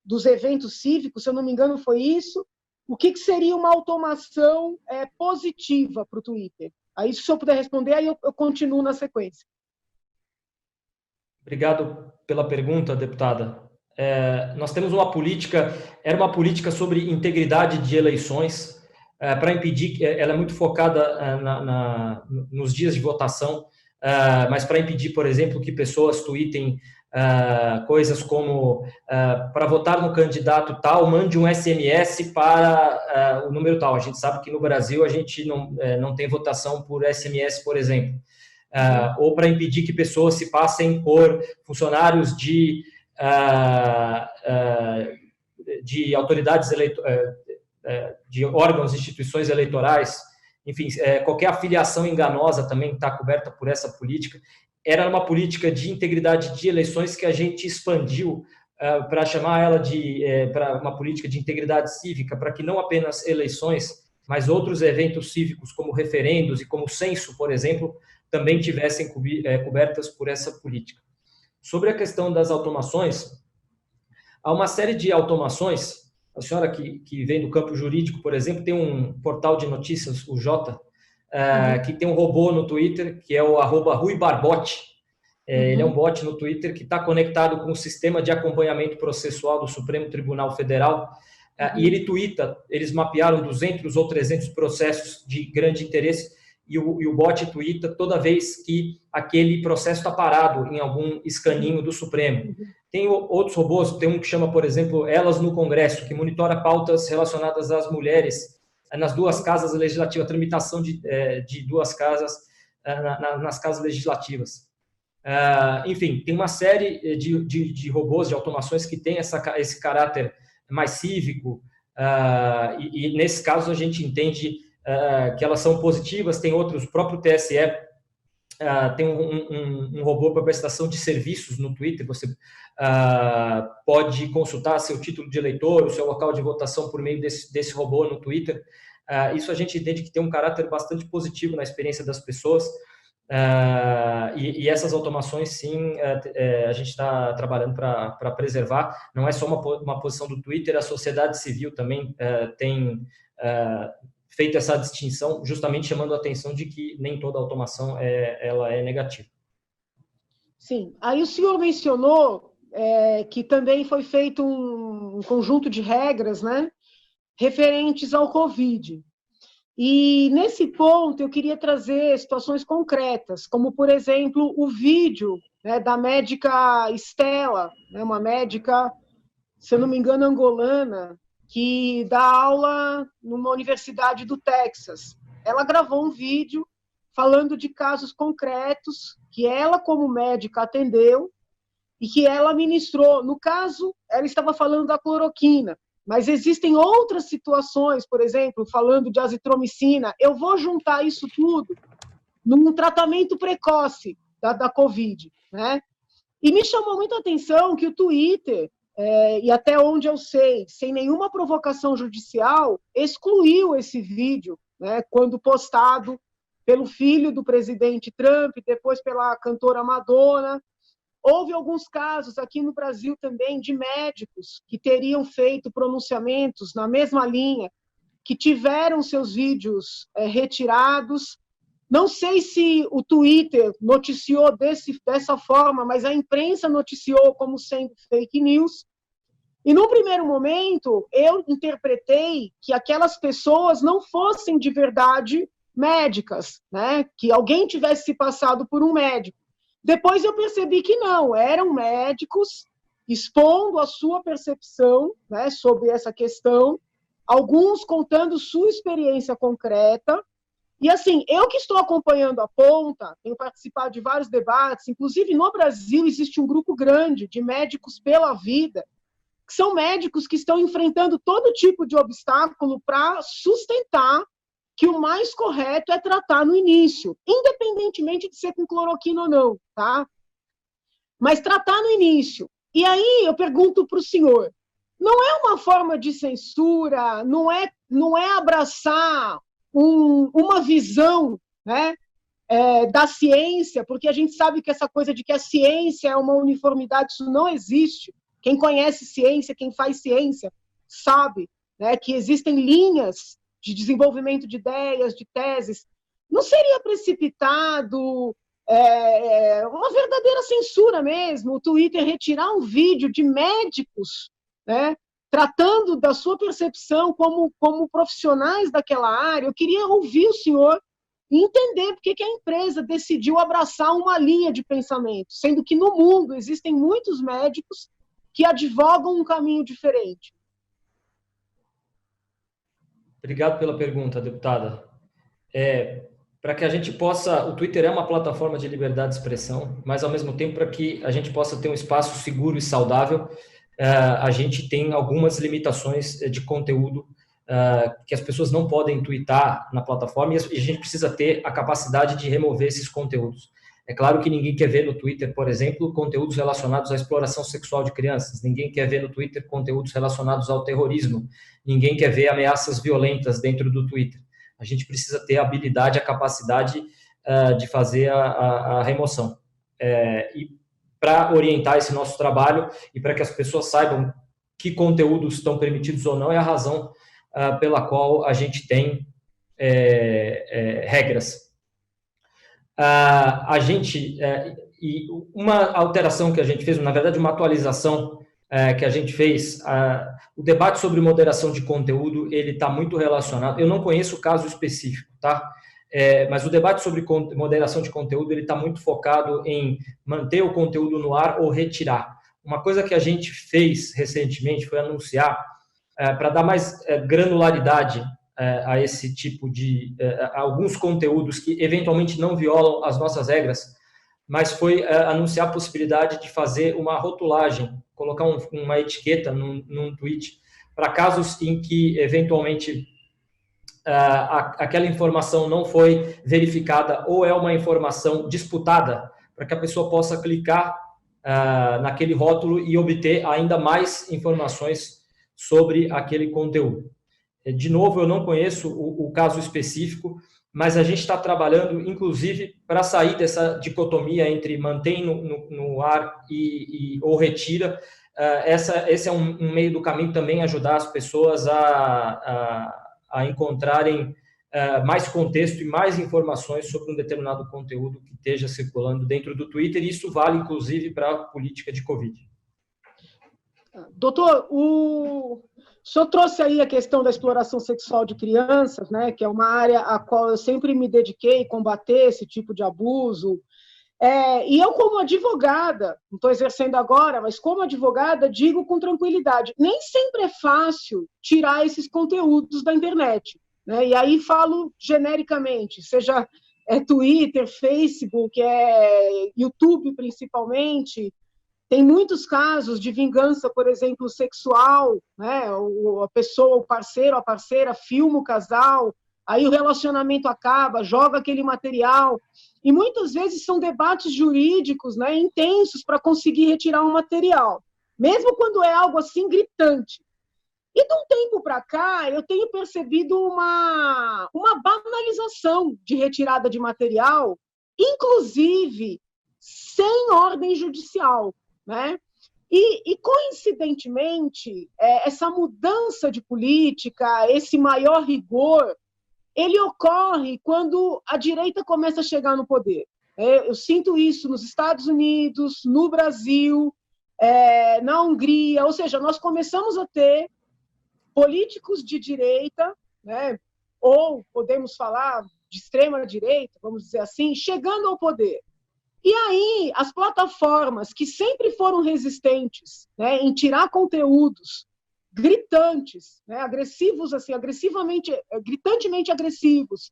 G: dos eventos cívicos, se eu não me engano, foi isso. O que seria uma automação positiva para o Twitter? Aí, se o senhor puder responder, aí eu continuo na sequência.
C: Obrigado pela pergunta, deputada. Nós temos uma política, era uma política sobre integridade de eleições, para impedir, ela é muito focada nos dias de votação, mas para impedir, por exemplo, que pessoas tweetem coisas como, para votar no candidato tal, mande um SMS para o número tal. A gente sabe que no Brasil a gente não tem votação por SMS, por exemplo. Ou para impedir que pessoas se passem por funcionários de autoridades de órgãos, instituições eleitorais, enfim, qualquer afiliação enganosa também está coberta por essa política. Era uma política de integridade de eleições que a gente expandiu para chamar ela para uma política de integridade cívica, para que não apenas eleições, mas outros eventos cívicos, como referendos e como censo, por exemplo, também tivessem cobertas por essa política. Sobre a questão das automações, há uma série de automações. A senhora que vem do campo jurídico, por exemplo, tem um portal de notícias, o Jota, que tem um robô no Twitter, que é o @RuiBarbote. Ele é um bot no Twitter que está conectado com o sistema de acompanhamento processual do Supremo Tribunal Federal, e ele twitta. Eles mapearam 200 ou 300 processos de grande interesse, e o bot twitta toda vez que aquele processo está parado em algum escaninho do Supremo. Tem outros robôs, tem um que chama, por exemplo, Elas no Congresso, que monitora pautas relacionadas às mulheres nas duas casas legislativas, a tramitação de duas casas nas casas legislativas. Enfim, tem uma série de robôs, de automações que tem esse caráter mais cívico, e nesse caso a gente entende que elas são positivas. Tem outros, o próprio TSE tem um robô para prestação de serviços no Twitter. Você pode consultar seu título de eleitor, o seu local de votação por meio desse robô no Twitter. Isso a gente entende que tem um caráter bastante positivo na experiência das pessoas, e essas automações, sim, a gente está trabalhando para preservar. Não é só uma posição do Twitter, a sociedade civil também tem feito essa distinção, justamente chamando a atenção de que nem toda automação ela é negativa.
G: Sim, aí o senhor mencionou que também foi feito um conjunto de regras, né, referentes ao Covid. E, nesse ponto, eu queria trazer situações concretas, como, por exemplo, o vídeo, né, da médica Estela, né, uma médica, se eu não me engano, angolana, que dá aula numa universidade do Texas. Ela gravou um vídeo falando de casos concretos que ela, como médica, atendeu e que ela ministrou. No caso, ela estava falando da cloroquina, mas existem outras situações, por exemplo, falando de azitromicina. Eu vou juntar isso tudo num tratamento precoce da Covid, né? E me chamou muita atenção que o Twitter, e até onde eu sei, sem nenhuma provocação judicial, excluiu esse vídeo, né, quando postado pelo filho do presidente Trump, depois pela cantora Madonna. Houve alguns casos aqui no Brasil também de médicos que teriam feito pronunciamentos na mesma linha, que tiveram seus vídeos retirados. Não sei se o Twitter noticiou dessa forma, mas a imprensa noticiou como sendo fake news. E, num primeiro momento, eu interpretei que aquelas pessoas não fossem de verdade médicas, né? Que alguém tivesse se passado por um médico. Depois eu percebi que não, eram médicos expondo a sua percepção, né, sobre essa questão, alguns contando sua experiência concreta. E, assim, eu que estou acompanhando a ponta, tenho participado de vários debates, inclusive no Brasil existe um grupo grande de médicos pela vida, que são médicos que estão enfrentando todo tipo de obstáculo para sustentar que o mais correto é tratar no início, independentemente de ser com cloroquina ou não, tá? Mas tratar no início. E aí eu pergunto para o senhor, não é uma forma de censura, não é abraçar uma visão, né, da ciência, porque a gente sabe que essa coisa de que a ciência é uma uniformidade, isso não existe. Quem conhece ciência, quem faz ciência, sabe, né, que existem linhas de desenvolvimento de ideias, de teses. Não seria precipitado uma verdadeira censura mesmo, o Twitter retirar um vídeo de médicos, né, tratando da sua percepção como profissionais daquela área? Eu queria ouvir o senhor e entender por que a empresa decidiu abraçar uma linha de pensamento, sendo que no mundo existem muitos médicos que advogam um caminho diferente.
C: Obrigado pela pergunta, deputada. Para que a gente possa... O Twitter é uma plataforma de liberdade de expressão, mas, ao mesmo tempo, para que a gente possa ter um espaço seguro e saudável, a gente tem algumas limitações de conteúdo que as pessoas não podem twittar na plataforma, e a gente precisa ter a capacidade de remover esses conteúdos. É claro que ninguém quer ver no Twitter, por exemplo, conteúdos relacionados à exploração sexual de crianças, ninguém quer ver no Twitter conteúdos relacionados ao terrorismo, ninguém quer ver ameaças violentas dentro do Twitter. A gente precisa ter a habilidade, a capacidade de fazer a remoção. E para orientar esse nosso trabalho e para que as pessoas saibam que conteúdos estão permitidos ou não, é a razão pela qual a gente tem regras. E uma alteração que a gente fez, na verdade, uma atualização que a gente fez, o debate sobre moderação de conteúdo, ele está muito relacionado, eu não conheço o caso específico, tá? Mas o debate sobre moderação de conteúdo, ele está muito focado em manter o conteúdo no ar ou retirar. Uma coisa que a gente fez recentemente foi anunciar, para dar mais granularidade a esse tipo de... alguns conteúdos que eventualmente não violam as nossas regras, mas foi anunciar a possibilidade de fazer uma rotulagem, colocar uma etiqueta num tweet, para casos em que, eventualmente, aquela informação não foi verificada ou é uma informação disputada, para que a pessoa possa clicar naquele rótulo e obter ainda mais informações sobre aquele conteúdo. De novo, eu não conheço o caso específico, mas a gente está trabalhando, inclusive, para sair dessa dicotomia entre mantém no ar ou retira. Esse é um meio do caminho também, ajudar as pessoas a encontrarem mais contexto e mais informações sobre um determinado conteúdo que esteja circulando dentro do Twitter, e isso vale, inclusive, para a política de Covid.
G: Doutor, o senhor trouxe aí a questão da exploração sexual de crianças, né, que é uma área a qual eu sempre me dediquei a combater esse tipo de abuso. E eu, como advogada, não estou exercendo agora, mas como advogada, digo com tranquilidade, nem sempre é fácil tirar esses conteúdos da internet, né? E aí falo genericamente, seja Twitter, Facebook, YouTube principalmente. Tem muitos casos de vingança, por exemplo, sexual, né? A pessoa, o parceiro, a parceira, filma o casal, aí o relacionamento acaba, joga aquele material, e muitas vezes são debates jurídicos, né, intensos para conseguir retirar um material, mesmo quando é algo assim gritante. E de um tempo para cá, eu tenho percebido uma banalização de retirada de material, inclusive sem ordem judicial, né? E coincidentemente, essa mudança de política, esse maior rigor, ele ocorre quando a direita começa a chegar no poder. Eu sinto isso nos Estados Unidos, no Brasil, na Hungria, ou seja, nós começamos a ter políticos de direita, né, ou podemos falar de extrema direita, vamos dizer assim, chegando ao poder. E aí, as plataformas que sempre foram resistentes, né, em tirar conteúdos gritantes, né, agressivos, assim, gritantemente agressivos,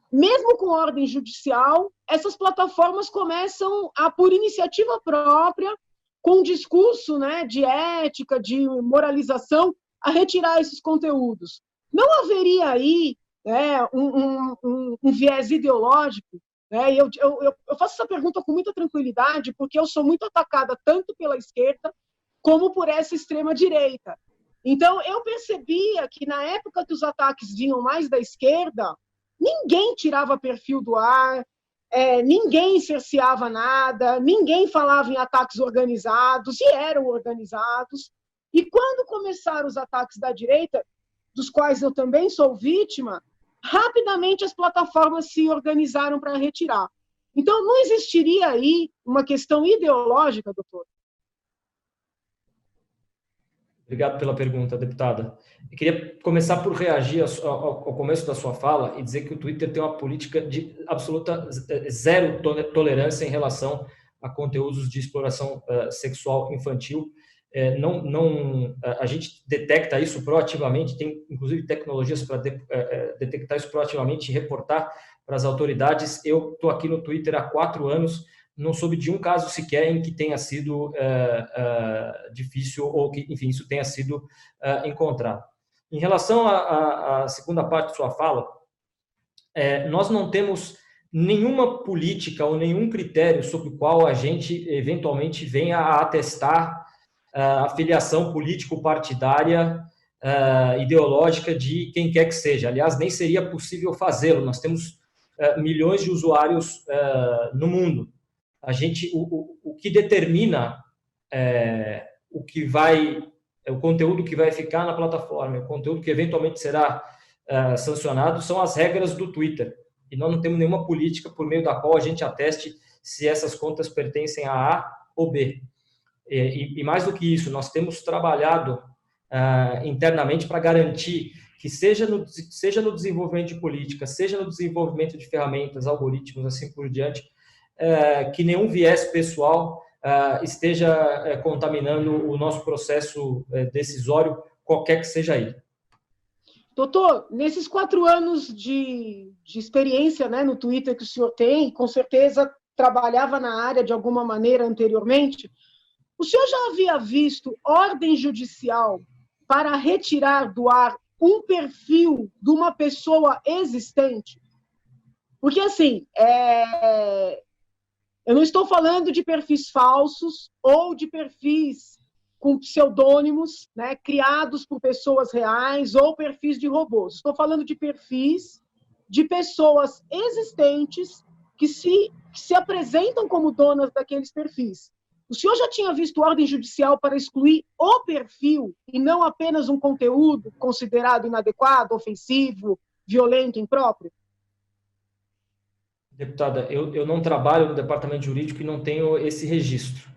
G: mesmo com ordem judicial, essas plataformas começam a, por iniciativa própria, com um discurso, né, de ética, de moralização, a retirar esses conteúdos. Não haveria aí, né, um viés ideológico, né? Eu faço essa pergunta com muita tranquilidade, porque eu sou muito atacada tanto pela esquerda como por essa extrema-direita. Então, eu percebia que, na época que os ataques vinham mais da esquerda, ninguém tirava perfil do ar, ninguém cerceava nada, ninguém falava em ataques organizados, e eram organizados. E quando começaram os ataques da direita, dos quais eu também sou vítima, rapidamente as plataformas se organizaram para retirar. Então, não existiria aí uma questão ideológica, doutor?
C: Obrigado pela pergunta, deputada. Eu queria começar por reagir ao começo da sua fala e dizer que o Twitter tem uma política de absoluta zero tolerância em relação a conteúdos de exploração sexual infantil. A gente detecta isso proativamente, tem inclusive tecnologias para detectar isso proativamente e reportar para as autoridades. Eu estou aqui no Twitter há 4 anos, não soube de um caso sequer em que tenha sido difícil ou que, enfim, isso tenha sido encontrado. Em relação à segunda parte de sua fala, nós não temos nenhuma política ou nenhum critério sobre o qual a gente eventualmente venha a atestar a filiação político-partidária, ideológica de quem quer que seja. Aliás, nem seria possível fazê-lo. Nós temos milhões de usuários no mundo. O que determina o conteúdo que vai ficar na plataforma, o conteúdo que eventualmente será sancionado, são as regras do Twitter. E nós não temos nenhuma política por meio da qual a gente ateste se essas contas pertencem a A ou B. E mais do que isso, nós temos trabalhado internamente para garantir que seja no desenvolvimento de política, seja no desenvolvimento de ferramentas, algoritmos, assim por diante, que nenhum viés pessoal esteja contaminando o nosso processo decisório, qualquer que seja ele.
G: Doutor, nesses 4 anos de experiência, né, no Twitter que o senhor tem, com certeza trabalhava na área de alguma maneira anteriormente, o senhor já havia visto ordem judicial para retirar do ar um perfil de uma pessoa existente? Porque, assim, eu não estou falando de perfis falsos ou de perfis com pseudônimos, né, criados por pessoas reais ou perfis de robôs. Estou falando de perfis de pessoas existentes que se apresentam como donas daqueles perfis. O senhor já tinha visto ordem judicial para excluir o perfil e não apenas um conteúdo considerado inadequado, ofensivo, violento, impróprio?
C: Deputada, eu não trabalho no departamento jurídico e não tenho esse registro.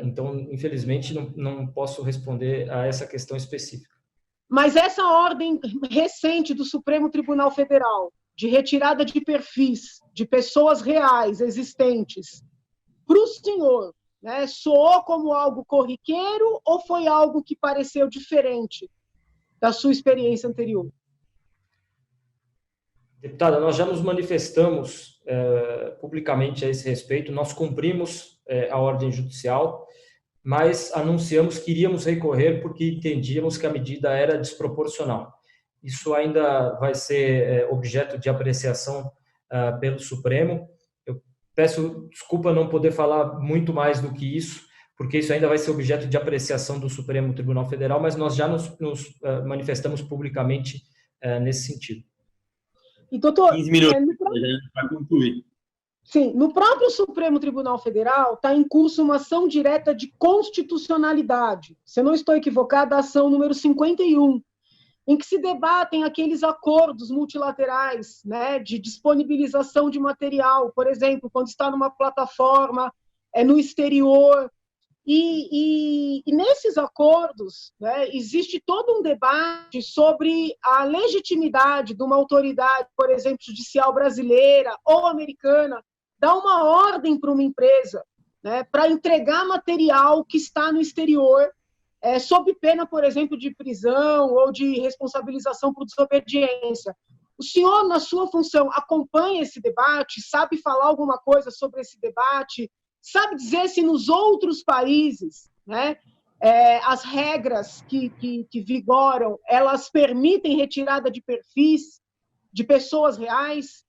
C: Então, infelizmente, não posso responder a essa questão específica.
G: Mas essa ordem recente do Supremo Tribunal Federal, de retirada de perfis de pessoas reais, existentes, para o senhor, né, soou como algo corriqueiro ou foi algo que pareceu diferente da sua experiência anterior?
C: Deputada, nós já nos manifestamos publicamente a esse respeito, nós cumprimos a ordem judicial, mas anunciamos que iríamos recorrer porque entendíamos que a medida era desproporcional. Isso ainda vai ser objeto de apreciação pelo Supremo. Eu peço desculpa não poder falar muito mais do que isso, porque isso ainda vai ser objeto de apreciação do Supremo Tribunal Federal, mas nós já nos manifestamos publicamente nesse sentido.
G: E, doutor,
B: 15 minutos para concluir.
G: Sim, no próprio Supremo Tribunal Federal está em curso uma ação direta de constitucionalidade. Se eu não estou equivocada, a ação número 51, em que se debatem aqueles acordos multilaterais, né, de disponibilização de material, por exemplo, quando está numa plataforma, no exterior. E nesses acordos, né, existe todo um debate sobre a legitimidade de uma autoridade, por exemplo, judicial brasileira ou americana, dar uma ordem para uma empresa, né, para entregar material que está no exterior, sob pena, por exemplo, de prisão ou de responsabilização por desobediência. O senhor, na sua função, acompanha esse debate, sabe falar alguma coisa sobre esse debate? Sabe dizer se nos outros países, né, as regras que vigoram, elas permitem retirada de perfis de pessoas reais?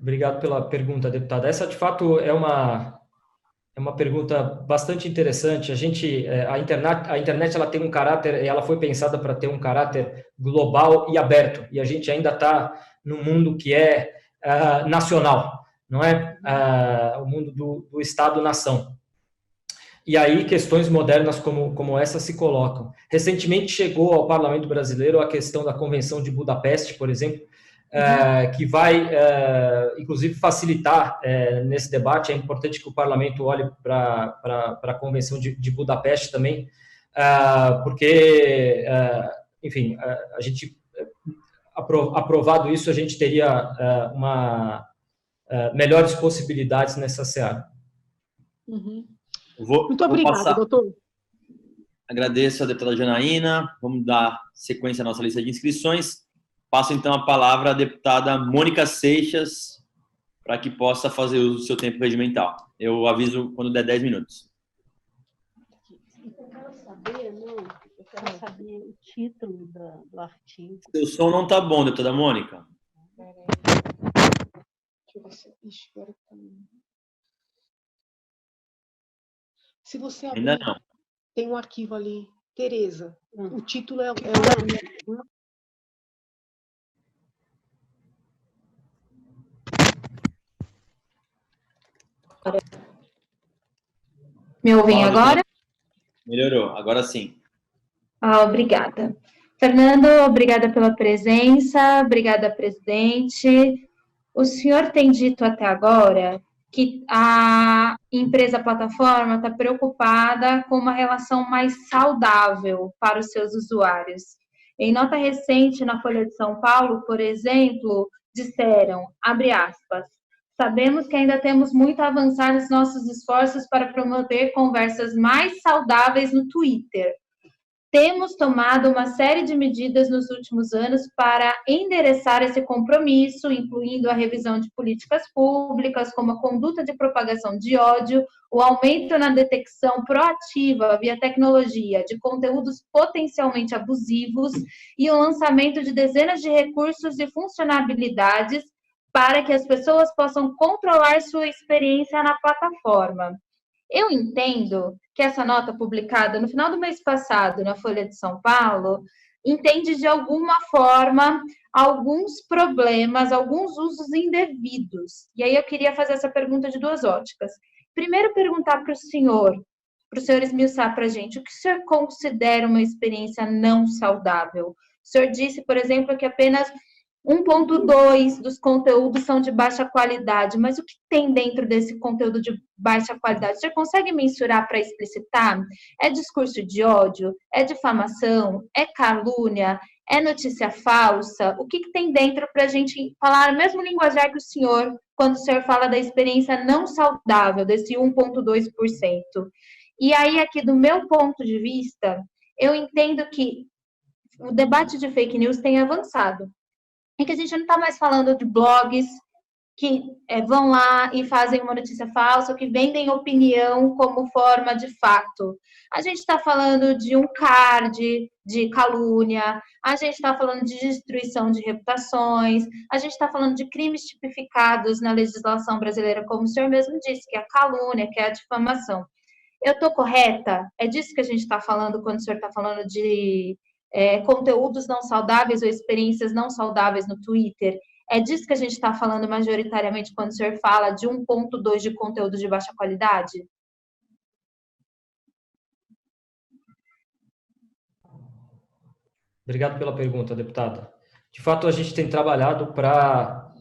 C: Obrigado pela pergunta, deputada. Essa, de fato, é uma pergunta bastante interessante. A internet ela tem um caráter, ela foi pensada para ter um caráter global e aberto, e a gente ainda está num mundo que é nacional, não é o mundo do Estado-nação. E aí questões modernas como essa se colocam. Recentemente chegou ao Parlamento Brasileiro a questão da Convenção de Budapeste, por exemplo, que vai, inclusive, facilitar nesse debate. É importante que o parlamento olhe para a Convenção de Budapeste também, porque, enfim, a gente, aprovado isso, a gente teria melhores possibilidades nessa seara.
G: Uhum.
B: Muito
G: obrigada, doutor.
B: Agradeço a deputada Janaína. Vamos dar sequência à nossa lista de inscrições. Passo, então, a palavra à deputada Mônica Seixas, para que possa fazer uso do seu tempo regimental. Eu aviso quando der 10 minutos.
H: Eu quero saber o título do artigo.
B: Seu som não está bom, deputada Mônica.
G: Se você abrir,
B: Ainda não.
G: tem um arquivo ali. Tereza, o título é o...
I: Me ouvem agora?
B: Melhorou, agora sim.
I: Obrigada. Fernando, obrigada pela presença, obrigada, presidente. O senhor tem dito até agora que a empresa plataforma está preocupada com uma relação mais saudável para os seus usuários. Em nota recente na Folha de São Paulo, por exemplo, disseram, abre aspas, sabemos que ainda temos muito a avançar nos nossos esforços para promover conversas mais saudáveis no Twitter. Temos tomado uma série de medidas nos últimos anos para endereçar esse compromisso, incluindo a revisão de políticas públicas, como a conduta de propagação de ódio, o aumento na detecção proativa via tecnologia de conteúdos potencialmente abusivos e o lançamento de dezenas de recursos e funcionalidades para que as pessoas possam controlar sua experiência na plataforma. Eu entendo que essa nota publicada no final do mês passado na Folha de São Paulo entende de alguma forma alguns problemas, alguns usos indevidos. E aí eu queria fazer essa pergunta de duas óticas. Primeiro, perguntar para o senhor esmiuçar para a gente, o que o senhor considera uma experiência não saudável? O senhor disse, por exemplo, que apenas 1.2 dos conteúdos são de baixa qualidade, mas o que tem dentro desse conteúdo de baixa qualidade? Você consegue mensurar para explicitar? É discurso de ódio? É difamação? É calúnia? É notícia falsa? O que tem dentro para a gente falar o mesmo linguajar que o senhor, quando o senhor fala da experiência não saudável, desse 1.2%? E aí, aqui, do meu ponto de vista, eu entendo que o debate de fake news tem avançado. É que a gente não está mais falando de blogs que vão lá e fazem uma notícia falsa, ou que vendem opinião como forma de fato. A gente está falando de um card de calúnia, a gente está falando de destruição de reputações, a gente está falando de crimes tipificados na legislação brasileira, como o senhor mesmo disse, que é a calúnia, que é a difamação. Eu estou correta? É disso que a gente está falando quando o senhor está falando de conteúdos não saudáveis ou experiências não saudáveis no Twitter? É disso que a gente está falando majoritariamente quando o senhor fala de 1.2 de conteúdo de baixa qualidade?
C: Obrigado pela pergunta, deputada. De fato, a gente tem trabalhado para...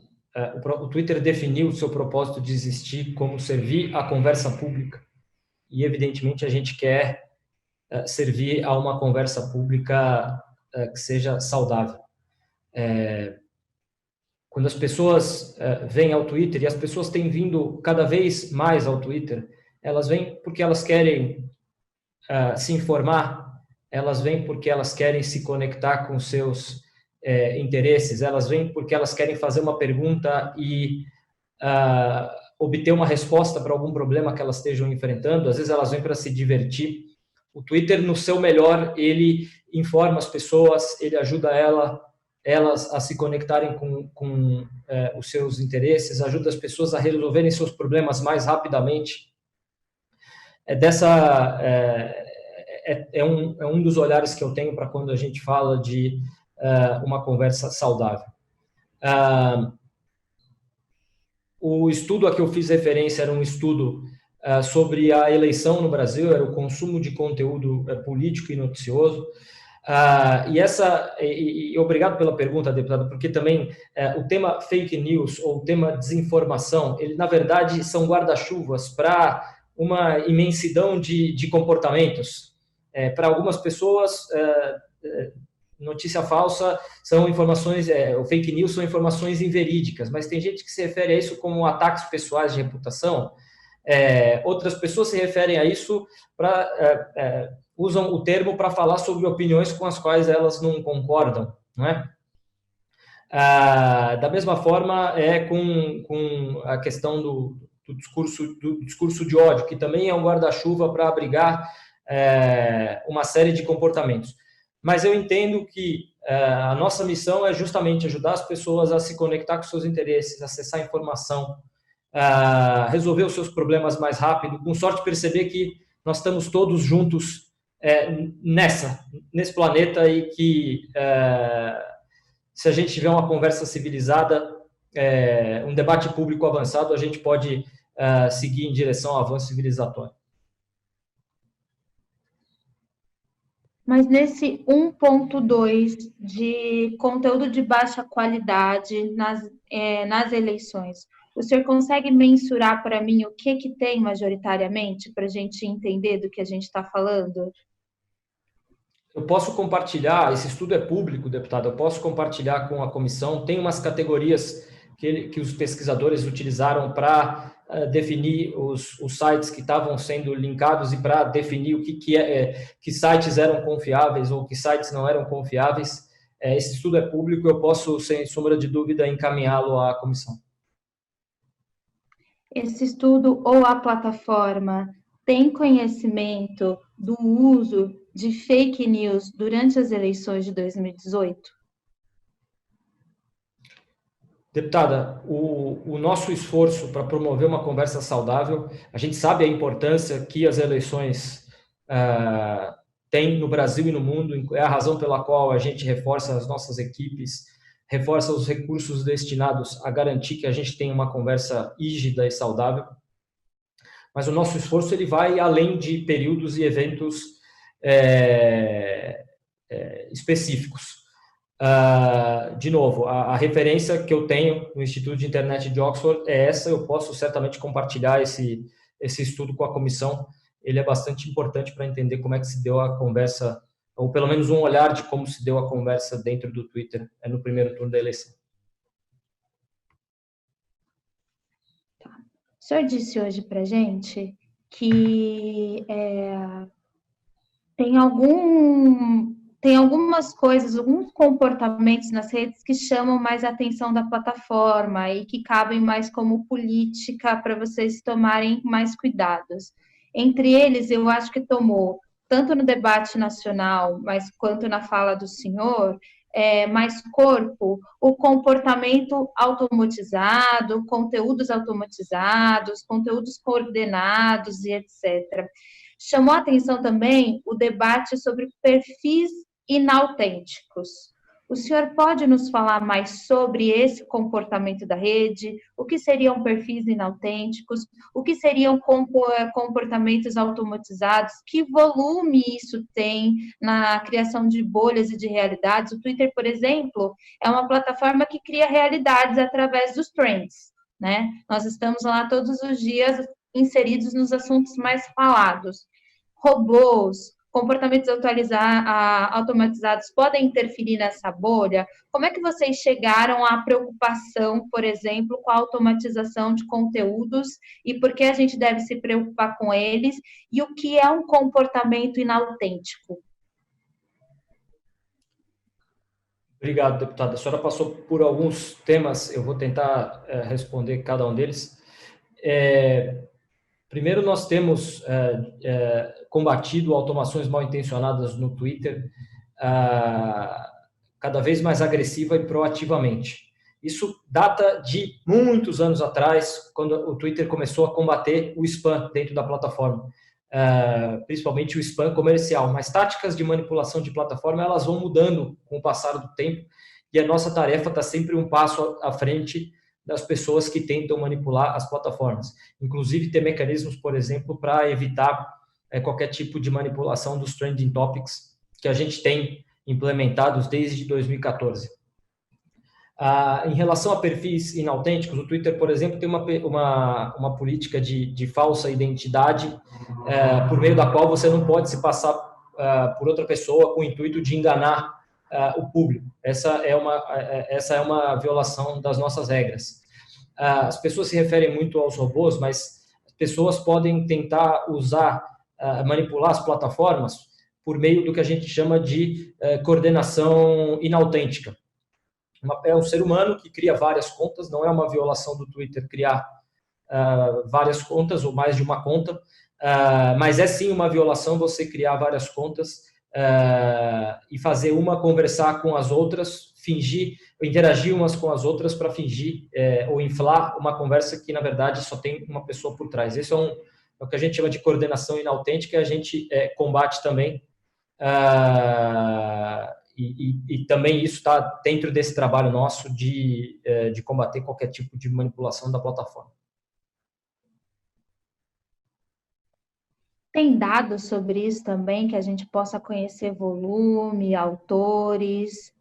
C: o Twitter definir o seu propósito de existir como servir à conversa pública. E, evidentemente, a gente quer servir a uma conversa pública que seja saudável. Quando as pessoas vêm ao Twitter, e as pessoas têm vindo cada vez mais ao Twitter, elas vêm porque elas querem se informar, elas vêm porque elas querem se conectar com seus interesses, elas vêm porque elas querem fazer uma pergunta e obter uma resposta para algum problema que elas estejam enfrentando, às vezes elas vêm para se divertir. O Twitter, no seu melhor, ele informa as pessoas, ele ajuda elas a se conectarem com os seus interesses, ajuda as pessoas a resolverem seus problemas mais rapidamente. É um dos olhares que eu tenho para quando a gente fala de uma conversa saudável. O estudo a que eu fiz referência era um estudo sobre a eleição no Brasil, era o consumo de conteúdo político e noticioso. E obrigado pela pergunta, deputado, porque também o tema fake news ou o tema desinformação, ele na verdade são guarda-chuvas para uma imensidão de comportamentos. Para algumas pessoas, notícia falsa são informações, o fake news são informações inverídicas, mas tem gente que se refere a isso como ataques pessoais de reputação. Outras pessoas se referem a isso usam o termo para falar sobre opiniões com as quais elas não concordam, não é? Da mesma forma com a questão do discurso de ódio, que também é um guarda-chuva para abrigar uma série de comportamentos. Mas eu entendo que a nossa missão é justamente ajudar as pessoas a se conectar com seus interesses, acessar informação, resolver os seus problemas mais rápido, com sorte perceber que nós estamos todos juntos nesse planeta e que se a gente tiver uma conversa civilizada, um debate público avançado, a gente pode seguir em direção ao avanço civilizatório.
I: Mas nesse 1.2 de conteúdo de baixa qualidade nas eleições, o senhor consegue mensurar para mim o que tem majoritariamente, para a gente entender do que a gente está falando?
C: Eu posso compartilhar, esse estudo é público, deputado, eu posso compartilhar com a comissão, tem umas categorias que os pesquisadores utilizaram para definir os sites que estavam sendo linkados e para definir que sites eram confiáveis ou que sites não eram confiáveis. Esse estudo é público, eu posso, sem sombra de dúvida, encaminhá-lo à comissão.
I: Esse estudo ou a plataforma tem conhecimento do uso de fake news durante as eleições de 2018?
C: Deputada, o nosso esforço para promover uma conversa saudável, a gente sabe a importância que as eleições têm no Brasil e no mundo, é a razão pela qual a gente reforça as nossas equipes, reforça os recursos destinados a garantir que a gente tenha uma conversa rígida e saudável. Mas o nosso esforço ele vai além de períodos e eventos específicos. De novo, a referência que eu tenho no Instituto de Internet de Oxford é essa, eu posso certamente compartilhar esse estudo com a comissão, ele é bastante importante para entender como é que se deu a conversa, ou pelo menos um olhar de como se deu a conversa dentro do Twitter no primeiro turno da eleição.
I: O senhor disse hoje para a gente que tem algumas coisas, alguns comportamentos nas redes que chamam mais a atenção da plataforma e que cabem mais como política para vocês tomarem mais cuidados. Entre eles, eu acho que tomou, tanto no debate nacional, mas quanto na fala do senhor, mais corpo, o comportamento automatizado, conteúdos automatizados, conteúdos coordenados e etc. Chamou a atenção também o debate sobre perfis inautênticos. O senhor pode nos falar mais sobre esse comportamento da rede? O que seriam perfis inautênticos? O que seriam comportamentos automatizados? Que volume isso tem na criação de bolhas e de realidades? O Twitter, por exemplo, é uma plataforma que cria realidades através dos trends, né? Nós estamos lá todos os dias inseridos nos assuntos mais falados. Robôs, comportamentos automatizados podem interferir nessa bolha? Como é que vocês chegaram à preocupação, por exemplo, com a automatização de conteúdos e por que a gente deve se preocupar com eles? E o que é um comportamento inautêntico?
C: Obrigado, deputada. A senhora passou por alguns temas, eu vou tentar responder cada um deles. Primeiro, nós temos combatido automações mal intencionadas no Twitter cada vez mais agressiva e proativamente. Isso data de muitos anos atrás, quando o Twitter começou a combater o spam dentro da plataforma, principalmente o spam comercial. Mas táticas de manipulação de plataforma, elas vão mudando com o passar do tempo, e a nossa tarefa está sempre um passo à frente das pessoas que tentam manipular as plataformas. Inclusive, ter mecanismos, por exemplo, para evitar qualquer tipo de manipulação dos trending topics que a gente tem implementados desde 2014. Em relação a perfis inautênticos, o Twitter, por exemplo, tem uma política de falsa identidade, por meio da qual você não pode se passar por outra pessoa com o intuito de enganar o público. Essa é uma violação das nossas regras. As pessoas se referem muito aos robôs, mas as pessoas podem tentar manipular as plataformas por meio do que a gente chama de coordenação inautêntica. É um ser humano que cria várias contas, não é uma violação do Twitter criar várias contas ou mais de uma conta, mas é sim uma violação você criar várias contas e fazer uma conversar com as outras, fingir, interagir umas com as outras para fingir ou inflar uma conversa que, na verdade, só tem uma pessoa por trás. Isso é o que a gente chama de coordenação inautêntica, e a gente combate também. E também isso está dentro desse trabalho nosso de combater qualquer tipo de manipulação da plataforma.
I: Tem dados sobre isso também, que a gente possa conhecer volume, autores?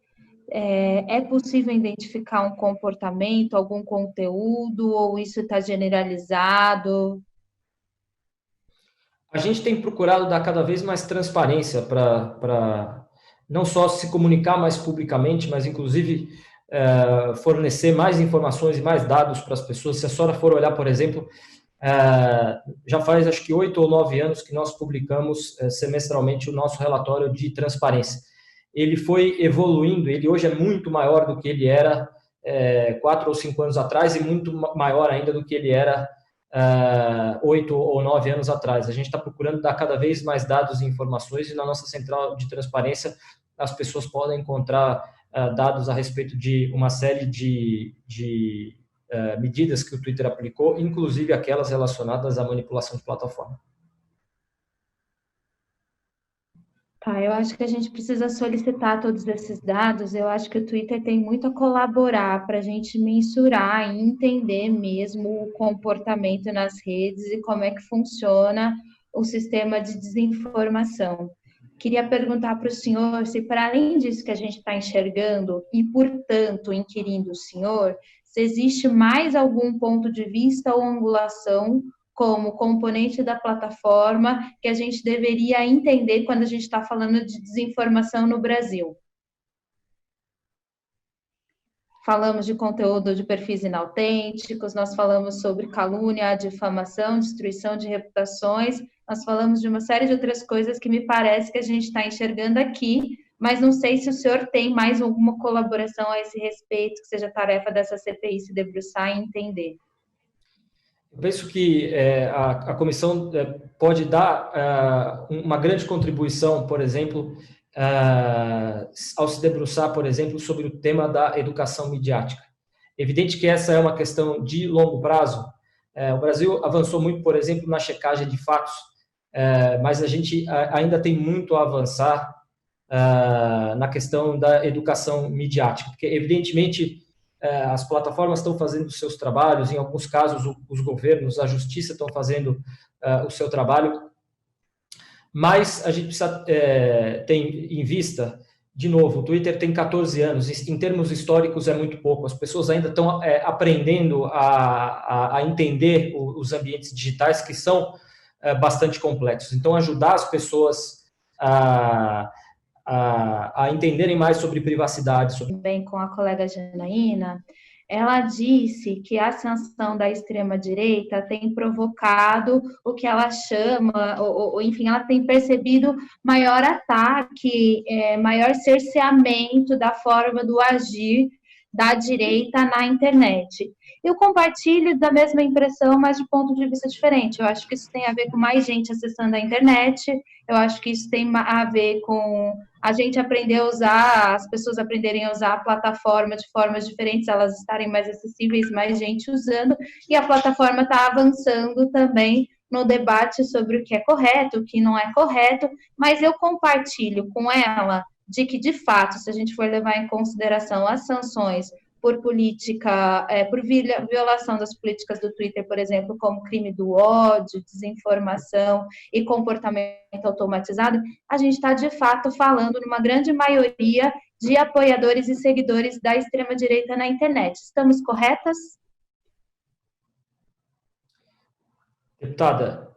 I: É possível identificar um comportamento, algum conteúdo, ou isso está generalizado?
C: A gente tem procurado dar cada vez mais transparência para não só se comunicar mais publicamente, mas inclusive fornecer mais informações e mais dados para as pessoas. Se a senhora for olhar, por exemplo, já faz acho que 8 ou 9 anos que nós publicamos semestralmente o nosso relatório de transparência. Ele foi evoluindo, ele hoje é muito maior do que ele era 4 ou 5 anos atrás, e muito maior ainda do que ele era 8 ou 9 anos atrás. A gente está procurando dar cada vez mais dados e informações, e na nossa central de transparência as pessoas podem encontrar dados a respeito de uma série de medidas que o Twitter aplicou, inclusive aquelas relacionadas à manipulação de plataforma.
I: Tá, eu acho que a gente precisa solicitar todos esses dados. Eu acho que o Twitter tem muito a colaborar para a gente mensurar e entender mesmo o comportamento nas redes e como é que funciona o sistema de desinformação. Queria perguntar para o senhor se, para além disso que a gente está enxergando e, portanto, inquirindo o senhor, se existe mais algum ponto de vista ou angulação como componente da plataforma que a gente deveria entender quando a gente está falando de desinformação no Brasil. Falamos de conteúdo de perfis inautênticos, nós falamos sobre calúnia, difamação, destruição de reputações, nós falamos de uma série de outras coisas que me parece que a gente está enxergando aqui, mas não sei se o senhor tem mais alguma colaboração a esse respeito, que seja tarefa dessa CPI se debruçar e entender.
C: Eu penso que a comissão pode dar uma grande contribuição, por exemplo, ao se debruçar, por exemplo, sobre o tema da educação midiática. Evidente que essa é uma questão de longo prazo. O Brasil avançou muito, por exemplo, na checagem de fatos, mas a gente ainda tem muito a avançar na questão da educação midiática, porque, evidentemente, as plataformas estão fazendo os seus trabalhos, em alguns casos os governos, a justiça estão fazendo o seu trabalho, mas a gente precisa ter em vista, de novo, o Twitter tem 14 anos, em termos históricos é muito pouco, as pessoas ainda estão aprendendo a entender os ambientes digitais, que são bastante complexos. Então, ajudar as pessoas a entenderem mais sobre privacidade.
I: Bem, com a colega Janaína, ela disse que a ascensão da extrema-direita tem provocado o que ela chama, enfim, ela tem percebido maior ataque, maior cerceamento da forma do agir da direita na internet. Eu compartilho da mesma impressão, mas de ponto de vista diferente. Eu acho que isso tem a ver com mais gente acessando a internet, eu acho que isso tem a ver com a gente aprender a usar, as pessoas aprenderem a usar a plataforma de formas diferentes, elas estarem mais acessíveis, mais gente usando, e a plataforma está avançando também no debate sobre o que é correto, o que não é correto, mas eu compartilho com ela de que, de fato, se a gente for levar em consideração as sanções por política, por violação das políticas do Twitter, por exemplo, como crime do ódio, desinformação e comportamento automatizado, a gente está, de fato, falando numa grande maioria de apoiadores e seguidores da extrema-direita na internet. Estamos corretas?
C: Deputada,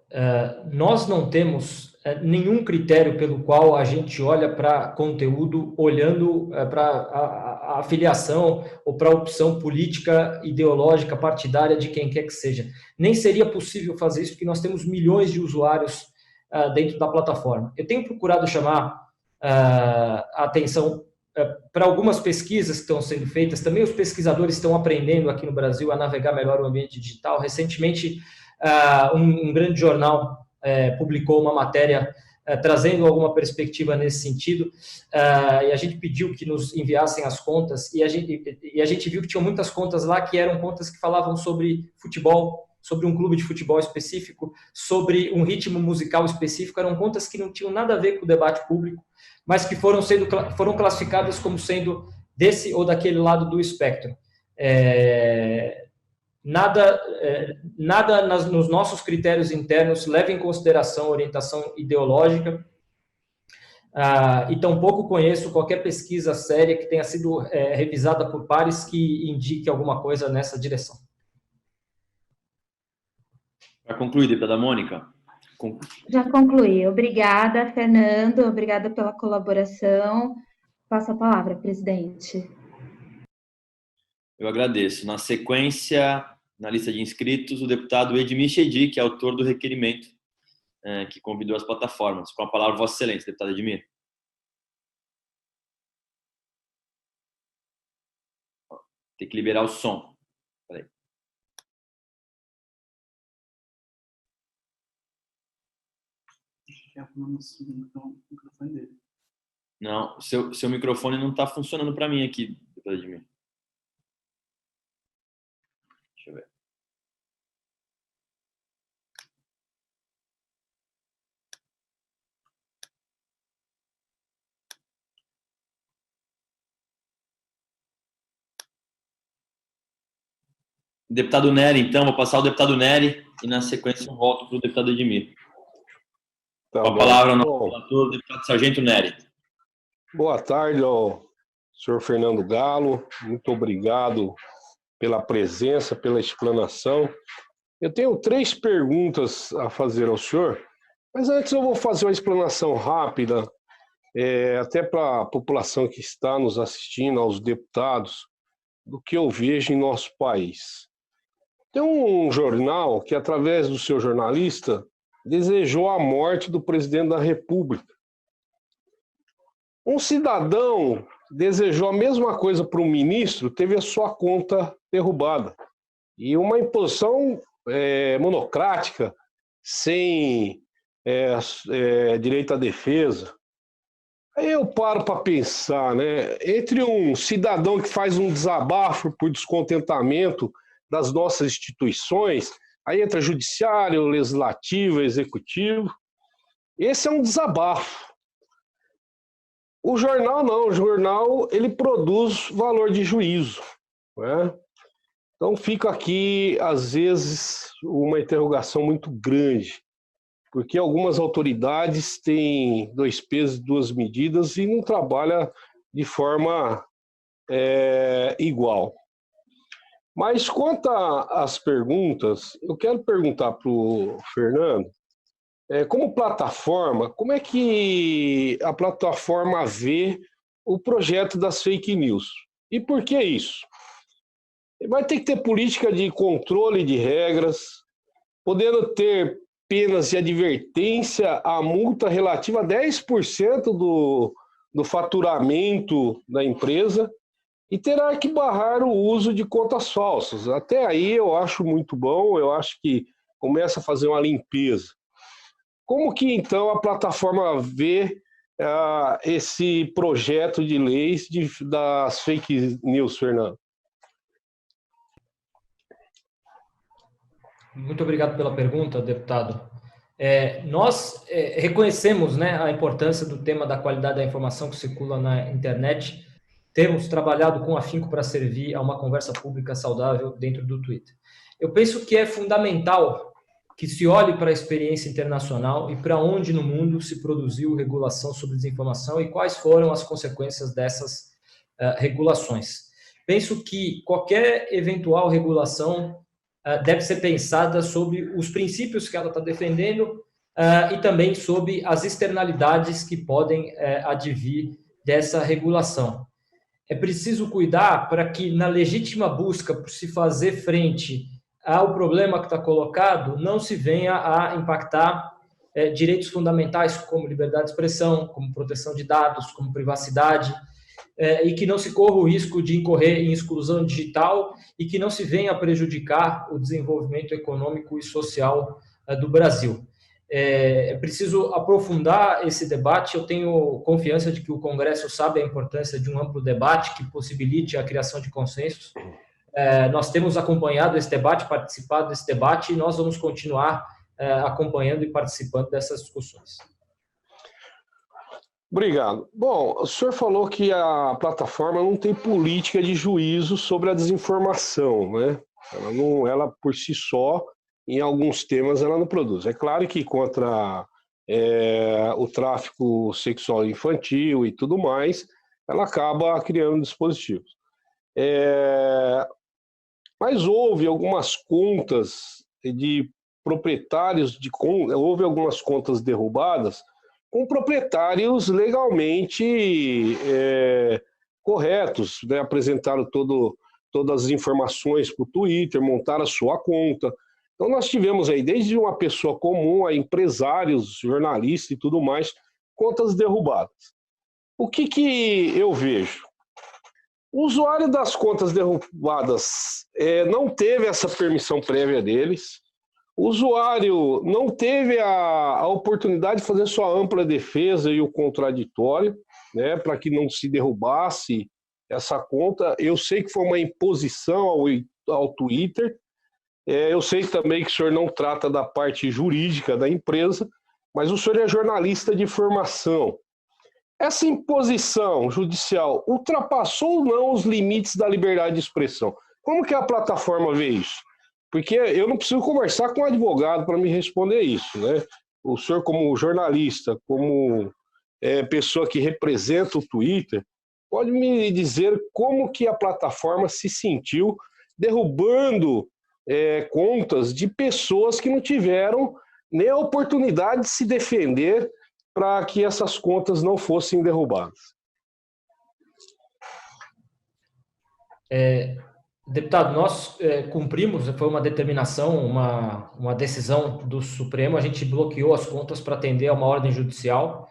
C: nós não temos nenhum critério pelo qual a gente olha para conteúdo olhando para a filiação ou para a opção política, ideológica, partidária de quem quer que seja. Nem seria possível fazer isso, porque nós temos milhões de usuários dentro da plataforma. Eu tenho procurado chamar a atenção para algumas pesquisas que estão sendo feitas. Também os pesquisadores estão aprendendo aqui no Brasil a navegar melhor o ambiente digital. Recentemente, um grande jornal publicou uma matéria trazendo alguma perspectiva nesse sentido, e a gente pediu que nos enviassem as contas, e a gente viu que tinham muitas contas lá que eram contas que falavam sobre futebol, sobre um clube de futebol específico, sobre um ritmo musical específico. Eram contas que não tinham nada a ver com o debate público, mas que foram classificadas como sendo desse ou daquele lado do espectro. Nada nos nossos critérios internos leva em consideração orientação ideológica, e tampouco conheço qualquer pesquisa séria que tenha sido revisada por pares que indique alguma coisa nessa direção.
B: Para concluir, deputada Mônica.
I: Já concluí. Obrigada, Fernando. Obrigada pela colaboração. Passo a palavra, presidente.
B: Eu agradeço. Na sequência, na lista de inscritos, o deputado Edmir Chedi, que é autor do requerimento que convidou as plataformas. Com a palavra, Vossa Excelência, deputado Edmir. Tem que liberar o som. Peraí. Não, seu microfone não está funcionando para mim aqui, deputado Edmir. Deixa eu ver. Deputado Nery, então, vou passar o deputado Nery e, na sequência, eu volto para o deputado Edmir.
D: Tá
B: Com a palavra, o deputado Sargento Nery.
D: Boa tarde ao senhor Fernando Galo. Muito obrigado pela presença, pela explanação. Eu tenho 3 perguntas a fazer ao senhor, mas antes eu vou fazer uma explanação rápida, até para a população que está nos assistindo, aos deputados, do que eu vejo em nosso país. Tem um jornal que, através do seu jornalista, desejou a morte do presidente da República. Um cidadão desejou a mesma coisa para um ministro, teve a sua conta derrubada. E uma imposição monocrática, sem direito à defesa. Aí eu paro para pensar, né? Entre um cidadão que faz um desabafo por descontentamento das nossas instituições, aí entra judiciário, legislativo, executivo. Esse é um desabafo. O jornal não, o jornal ele produz valor de juízo, né? Então fica aqui, às vezes, uma interrogação muito grande, porque algumas autoridades têm 2 pesos e 2 medidas e não trabalham de forma igual. Mas quanto às perguntas, eu quero perguntar para o Fernando, como plataforma, como é que a plataforma vê o projeto das fake news? E por que isso? Vai ter que ter política de controle de regras, podendo ter penas de advertência à multa relativa a 10% do faturamento da empresa e terá que barrar o uso de contas falsas. Até aí eu acho muito bom, eu acho que começa a fazer uma limpeza. Como que então a plataforma vê esse projeto de leis das fake news, Fernando?
C: Muito obrigado pela pergunta, deputado. Nós reconhecemos, né, a importância do tema da qualidade da informação que circula na internet, temos trabalhado com afinco para servir a uma conversa pública saudável dentro do Twitter. Eu penso que é fundamental que se olhe para a experiência internacional e para onde no mundo se produziu regulação sobre desinformação e quais foram as consequências dessas regulações. Penso que qualquer eventual regulação deve ser pensada sobre os princípios que ela está defendendo e também sobre as externalidades que podem advir dessa regulação. É preciso cuidar para que, na legítima busca por se fazer frente ao problema que está colocado, não se venha a impactar direitos fundamentais como liberdade de expressão, como proteção de dados, como privacidade, e que não se corra o risco de incorrer em exclusão digital e que não se venha a prejudicar o desenvolvimento econômico e social do Brasil. É preciso aprofundar esse debate. Eu tenho confiança de que o Congresso sabe a importância de um amplo debate que possibilite a criação de consensos. Nós temos acompanhado esse debate, participado desse debate, e nós vamos continuar acompanhando e participando dessas discussões.
D: Obrigado. Bom, o senhor falou que a plataforma não tem política de juízo sobre a desinformação, né? Ela por si só, em alguns temas, ela não produz. É claro que contra o tráfico sexual infantil e tudo mais, ela acaba criando dispositivos. Mas houve algumas contas de proprietários, houve algumas contas derrubadas com proprietários legalmente corretos, né? Apresentaram todas as informações para o Twitter, montaram a sua conta. Então nós tivemos aí, desde uma pessoa comum a empresários, jornalistas e tudo mais, contas derrubadas. O que eu vejo? O usuário das contas derrubadas não teve essa permissão prévia deles. O usuário não teve a oportunidade de fazer sua ampla defesa e o contraditório, né, para que não se derrubasse essa conta. Eu sei que foi uma imposição ao Twitter. Eu sei também que o senhor não trata da parte jurídica da empresa, mas o senhor é jornalista de formação. Essa imposição judicial ultrapassou ou não os limites da liberdade de expressão? Como que a plataforma vê isso? Porque eu não preciso conversar com um advogado para me responder isso, né? O senhor, como jornalista, como pessoa que representa o Twitter, pode me dizer como que a plataforma se sentiu derrubando contas de pessoas que não tiveram nem a oportunidade de se defender para que essas contas não fossem derrubadas?
C: Deputado, nós cumprimos, foi uma determinação, uma decisão do Supremo, a gente bloqueou as contas para atender a uma ordem judicial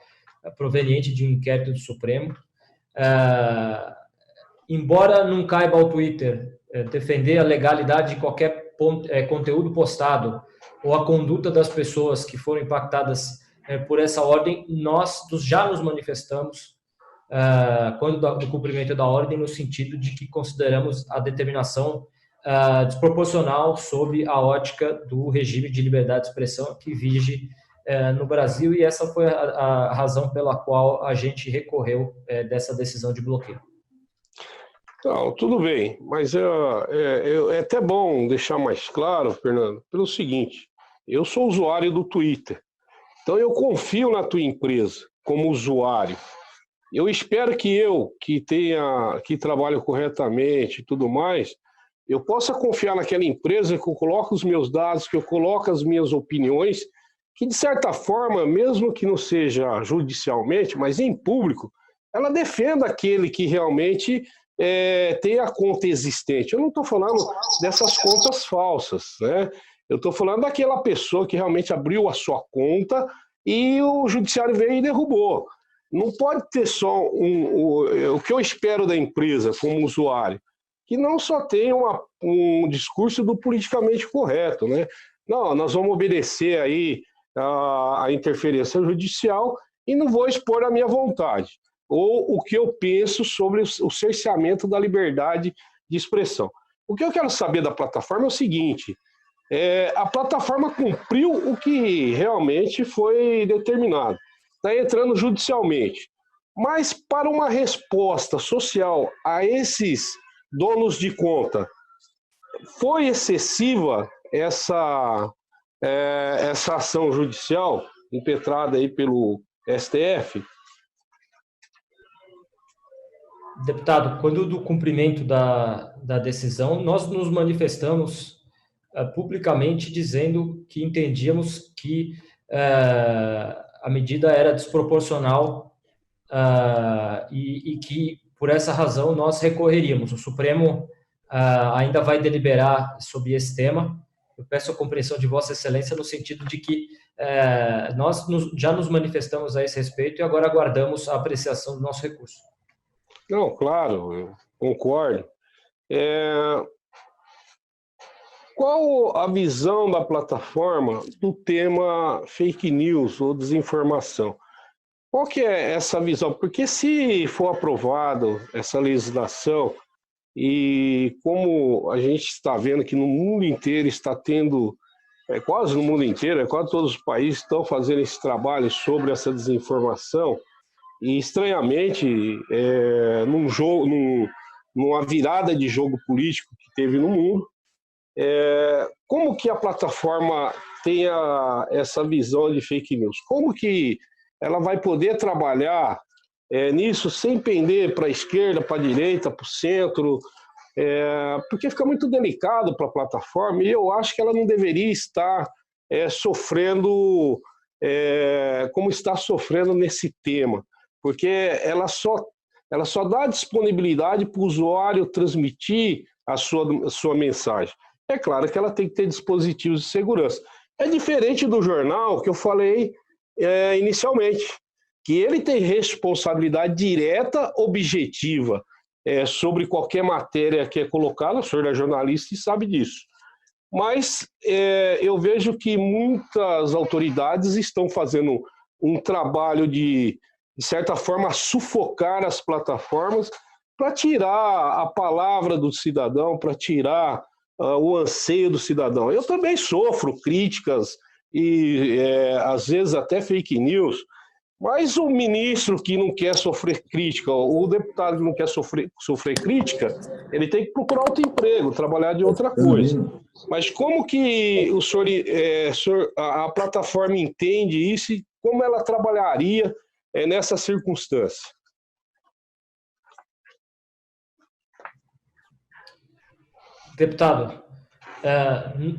C: proveniente de um inquérito do Supremo. Embora não caiba ao Twitter defender a legalidade de qualquer conteúdo postado ou a conduta das pessoas que foram impactadas por essa ordem, nós já nos manifestamos quando do cumprimento da ordem, no sentido de que consideramos a determinação desproporcional sob a ótica do regime de liberdade de expressão que vige no Brasil, e essa foi a razão pela qual a gente recorreu dessa decisão de bloqueio.
D: Então, tudo bem, mas é até bom deixar mais claro, Fernando, pelo seguinte: eu sou usuário do Twitter, então eu confio na tua empresa como usuário. Eu espero que que trabalho corretamente e tudo mais, eu possa confiar naquela empresa, que eu coloque os meus dados, que eu coloque as minhas opiniões, que de certa forma, mesmo que não seja judicialmente, mas em público, ela defenda aquele que realmente tem a conta existente. Eu não estou falando dessas contas falsas, né? Eu estou falando daquela pessoa que realmente abriu a sua conta e o judiciário veio e derrubou. Não pode ter só o que eu espero da empresa como usuário, que não só tenha um discurso do politicamente correto, né? Não, nós vamos obedecer aí a interferência judicial e não vou expor a minha vontade, ou o que eu penso sobre o cerceamento da liberdade de expressão. O que eu quero saber da plataforma é o seguinte: a plataforma cumpriu o que realmente foi determinado. Está entrando judicialmente. Mas para uma resposta social a esses donos de conta, foi excessiva essa ação judicial impetrada aí pelo STF?
C: Deputado, quando do cumprimento da decisão, nós nos manifestamos publicamente dizendo que entendíamos que a medida era desproporcional e que, por essa razão, nós recorreríamos. O Supremo ainda vai deliberar sobre esse tema. Eu peço a compreensão de Vossa Excelência no sentido de que nós já nos manifestamos a esse respeito e agora aguardamos a apreciação do nosso recurso.
D: Não, claro, eu concordo. Qual a visão da plataforma do tema fake news ou desinformação? Qual que é essa visão? Porque se for aprovado essa legislação, e como a gente está vendo que no mundo inteiro está tendo, quase no mundo inteiro, quase todos os países estão fazendo esse trabalho sobre essa desinformação, e estranhamente, numa virada de jogo político que teve no mundo, como que a plataforma tem essa visão de fake news? Como que ela vai poder trabalhar nisso sem pender para a esquerda, para a direita, para o centro? Porque fica muito delicado para a plataforma e eu acho que ela não deveria estar sofrendo como está sofrendo nesse tema, porque ela só dá disponibilidade para o usuário transmitir a sua mensagem. É claro que ela tem que ter dispositivos de segurança. É diferente do jornal que eu falei inicialmente, que ele tem responsabilidade direta, objetiva, sobre qualquer matéria que é colocada. O senhor é jornalista e sabe disso. Mas eu vejo que muitas autoridades estão fazendo um trabalho de certa forma, sufocar as plataformas para tirar a palavra do cidadão, para tirar o anseio do cidadão. Eu também sofro críticas e, às vezes, até fake news, mas o ministro que não quer sofrer crítica, o deputado que não quer sofrer crítica, ele tem que procurar outro emprego, trabalhar de outra coisa. Mas como que a plataforma entende isso e como ela trabalharia nessa circunstância?
C: Deputado,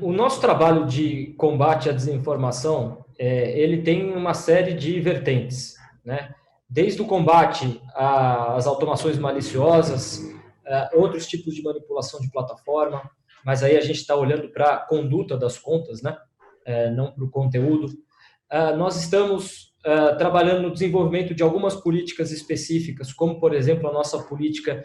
C: o nosso trabalho de combate à desinformação, ele tem uma série de vertentes, né? Desde o combate às automações maliciosas, outros tipos de manipulação de plataforma, mas aí a gente está olhando para a conduta das contas, né? Não para o conteúdo. Nós estamos trabalhando no desenvolvimento de algumas políticas específicas, como, por exemplo, a nossa política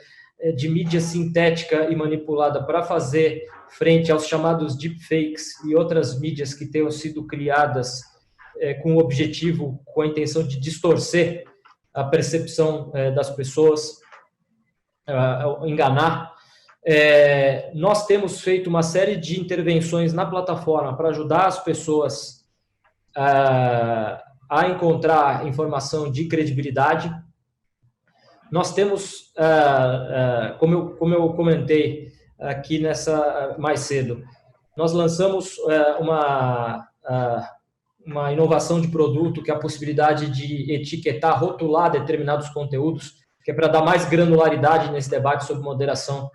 C: de mídia sintética e manipulada para fazer frente aos chamados deepfakes e outras mídias que tenham sido criadas com o objetivo, com a intenção de distorcer a percepção das pessoas, enganar. Nós temos feito uma série de intervenções na plataforma para ajudar as pessoas a encontrar informação de credibilidade. Nós temos, como eu comentei aqui mais cedo, nós lançamos uma inovação de produto, que é a possibilidade de etiquetar, rotular determinados conteúdos, que é para dar mais granularidade nesse debate sobre moderação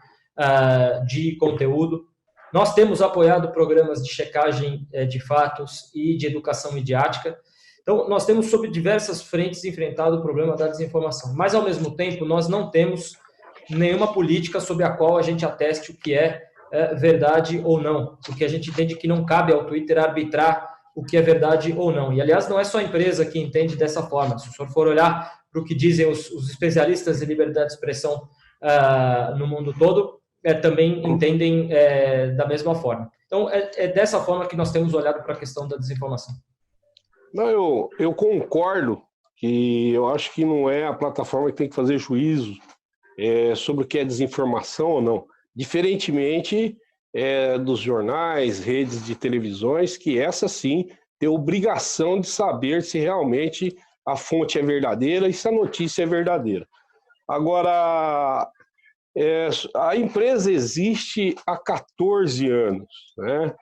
C: de conteúdo. Nós temos apoiado programas de checagem de fatos e de educação midiática. Então, nós temos, sobre diversas frentes, enfrentado o problema da desinformação. Mas, ao mesmo tempo, nós não temos nenhuma política sobre a qual a gente ateste o que é verdade ou não, porque a gente entende que não cabe ao Twitter arbitrar o que é verdade ou não. E, aliás, não é só a empresa que entende dessa forma. Se o senhor for olhar para o que dizem os especialistas em liberdade de expressão no mundo todo, também entendem da mesma forma. Então, é dessa forma que nós temos olhado para a questão da desinformação.
D: Não, eu concordo que eu acho que não é a plataforma que tem que fazer juízo sobre o que é desinformação ou não. Diferentemente dos jornais, redes de televisões, que essa sim tem obrigação de saber se realmente a fonte é verdadeira e se a notícia é verdadeira. Agora, a empresa existe há 14 anos, né?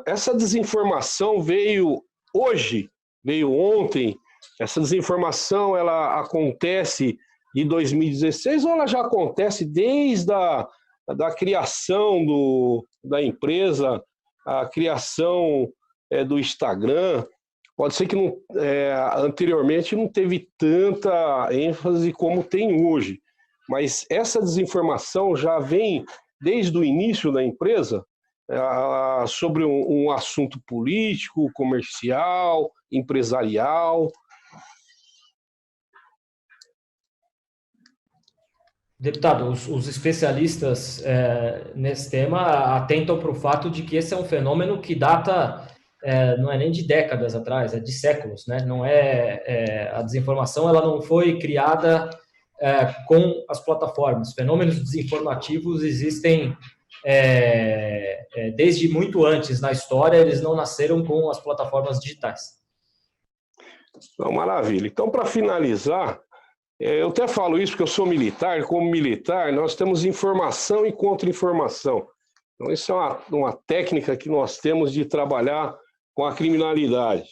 D: Essa desinformação veio hoje, veio ontem. Essa desinformação ela acontece de 2016 ou ela já acontece desde da criação da empresa, a criação do Instagram? Pode ser que anteriormente não teve tanta ênfase como tem hoje, mas essa desinformação já vem desde o início da empresa sobre um assunto político, comercial, empresarial.
C: Deputado, os especialistas nesse tema atentam para o fato de que esse é um fenômeno que data, não é nem de décadas atrás, é de séculos, né? Não a desinformação ela não foi criada com as plataformas. Fenômenos desinformativos existem desde muito antes na história, eles não nasceram com as plataformas digitais.
D: Então, maravilha. Então, para finalizar, eu até falo isso porque eu sou militar, e como militar, nós temos informação e contra-informação. Então, isso é uma técnica que nós temos de trabalhar com a criminalidade.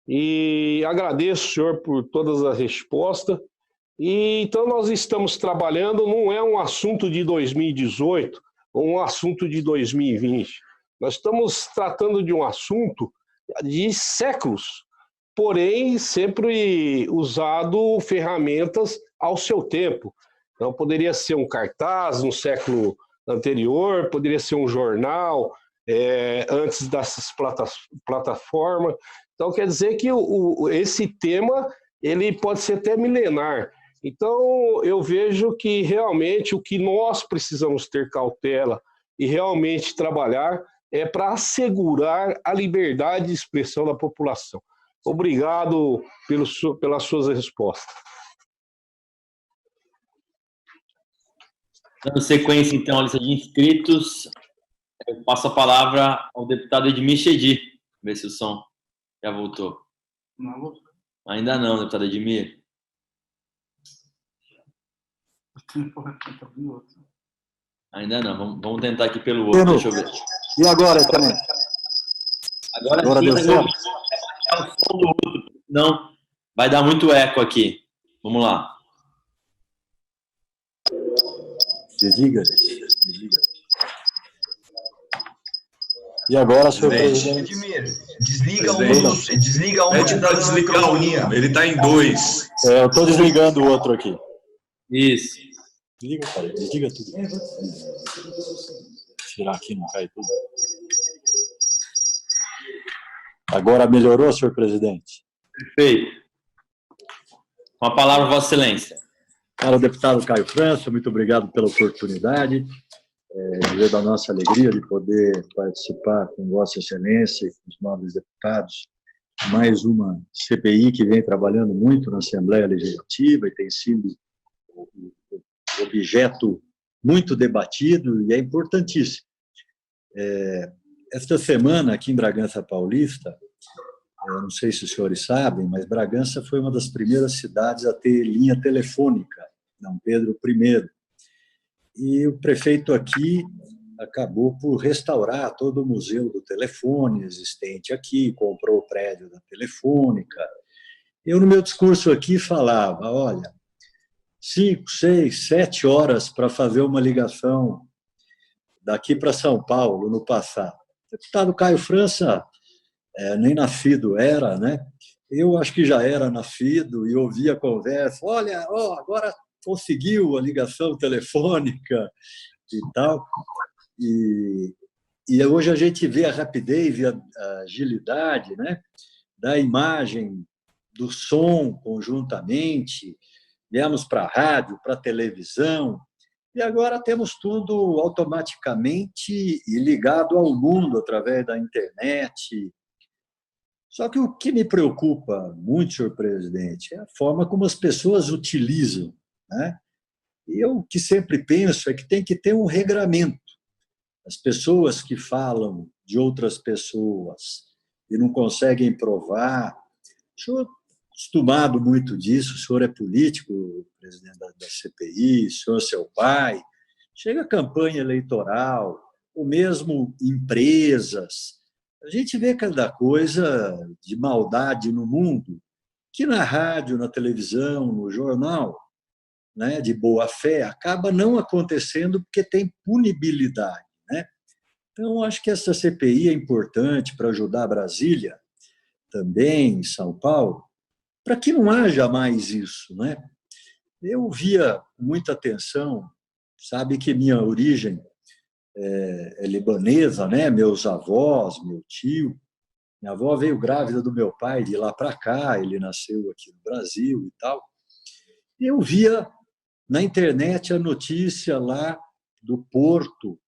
D: E agradeço, senhor, por todas as respostas. E então, nós estamos trabalhando, não é um assunto de 2018 ou um assunto de 2020. Nós estamos tratando de um assunto de séculos, porém sempre usado ferramentas ao seu tempo. Então, poderia ser um cartaz no século anterior, poderia ser um jornal antes dessas plataformas. Então, quer dizer que esse tema ele pode ser até milenar. Então, eu vejo que realmente o que nós precisamos ter cautela e realmente trabalhar é para assegurar a liberdade de expressão da população. Obrigado pelas suas respostas.
B: Dando sequência, então, à lista de inscritos, eu passo a palavra ao deputado Edmir Chedi. Ver se o som já voltou.
J: Não voltou.
B: Ainda não, deputado Edmir. Ainda não. Vamos tentar aqui pelo outro. Deixa eu ver.
J: E agora também?
B: Agora sim,
J: deu certo?
B: É o som do outro. Não, vai dar muito eco aqui. Vamos lá.
J: Desliga. E agora, senhor presidente?
E: Edmir, desliga um
F: para desligar um. Ele está em 2.
J: Eu estou desligando o outro aqui.
B: Isso.
J: Desliga, cara. Desliga tudo. Tirar aqui, não cai tudo. Agora melhorou, senhor presidente?
B: Perfeito. Com a palavra, Vossa Excelência.
J: Caro deputado Caio França, muito obrigado pela oportunidade. Dizer da nossa alegria de poder participar com Vossa Excelência e com os nobres deputados mais uma CPI que vem trabalhando muito na Assembleia Legislativa e tem sido objeto muito debatido e é importantíssimo. Esta semana, aqui em Bragança Paulista, eu não sei se os senhores sabem, mas Bragança foi uma das primeiras cidades a ter linha telefônica, Dom Pedro I. E o prefeito aqui acabou por restaurar todo o museu do telefone existente aqui, comprou o prédio da Telefônica. Eu, no meu discurso aqui, falava, olha, 5, 6, 7 horas para fazer uma ligação daqui para São Paulo, no passado. O deputado Caio França, nem nascido era, né? Eu acho que já era nascido e ouvia a conversa, olha, agora conseguiu a ligação telefônica e tal. E hoje a gente vê a rapidez e a agilidade, né, da imagem, do som conjuntamente, viemos para a rádio, para a televisão, e agora temos tudo automaticamente e ligado ao mundo através da internet. Só que o que me preocupa muito, senhor presidente, é a forma como as pessoas utilizam, né? E eu que sempre penso é que tem que ter um regramento. As pessoas que falam de outras pessoas e não conseguem provar, senhor acostumado muito disso, o senhor é político, presidente da CPI, o senhor é seu pai, chega a campanha eleitoral, ou mesmo empresas, a gente vê cada coisa de maldade no mundo, que na rádio, na televisão, no jornal, né, de boa fé, acaba não acontecendo porque tem punibilidade, né? Então, acho que essa CPI é importante para ajudar Brasília, também São Paulo, para que não haja mais isso, né? Eu via muita atenção, sabe que minha origem é libanesa, né? Meus avós, meu tio, minha avó veio grávida do meu pai de lá para cá, ele nasceu aqui no Brasil e tal. Eu via na internet a notícia lá do porto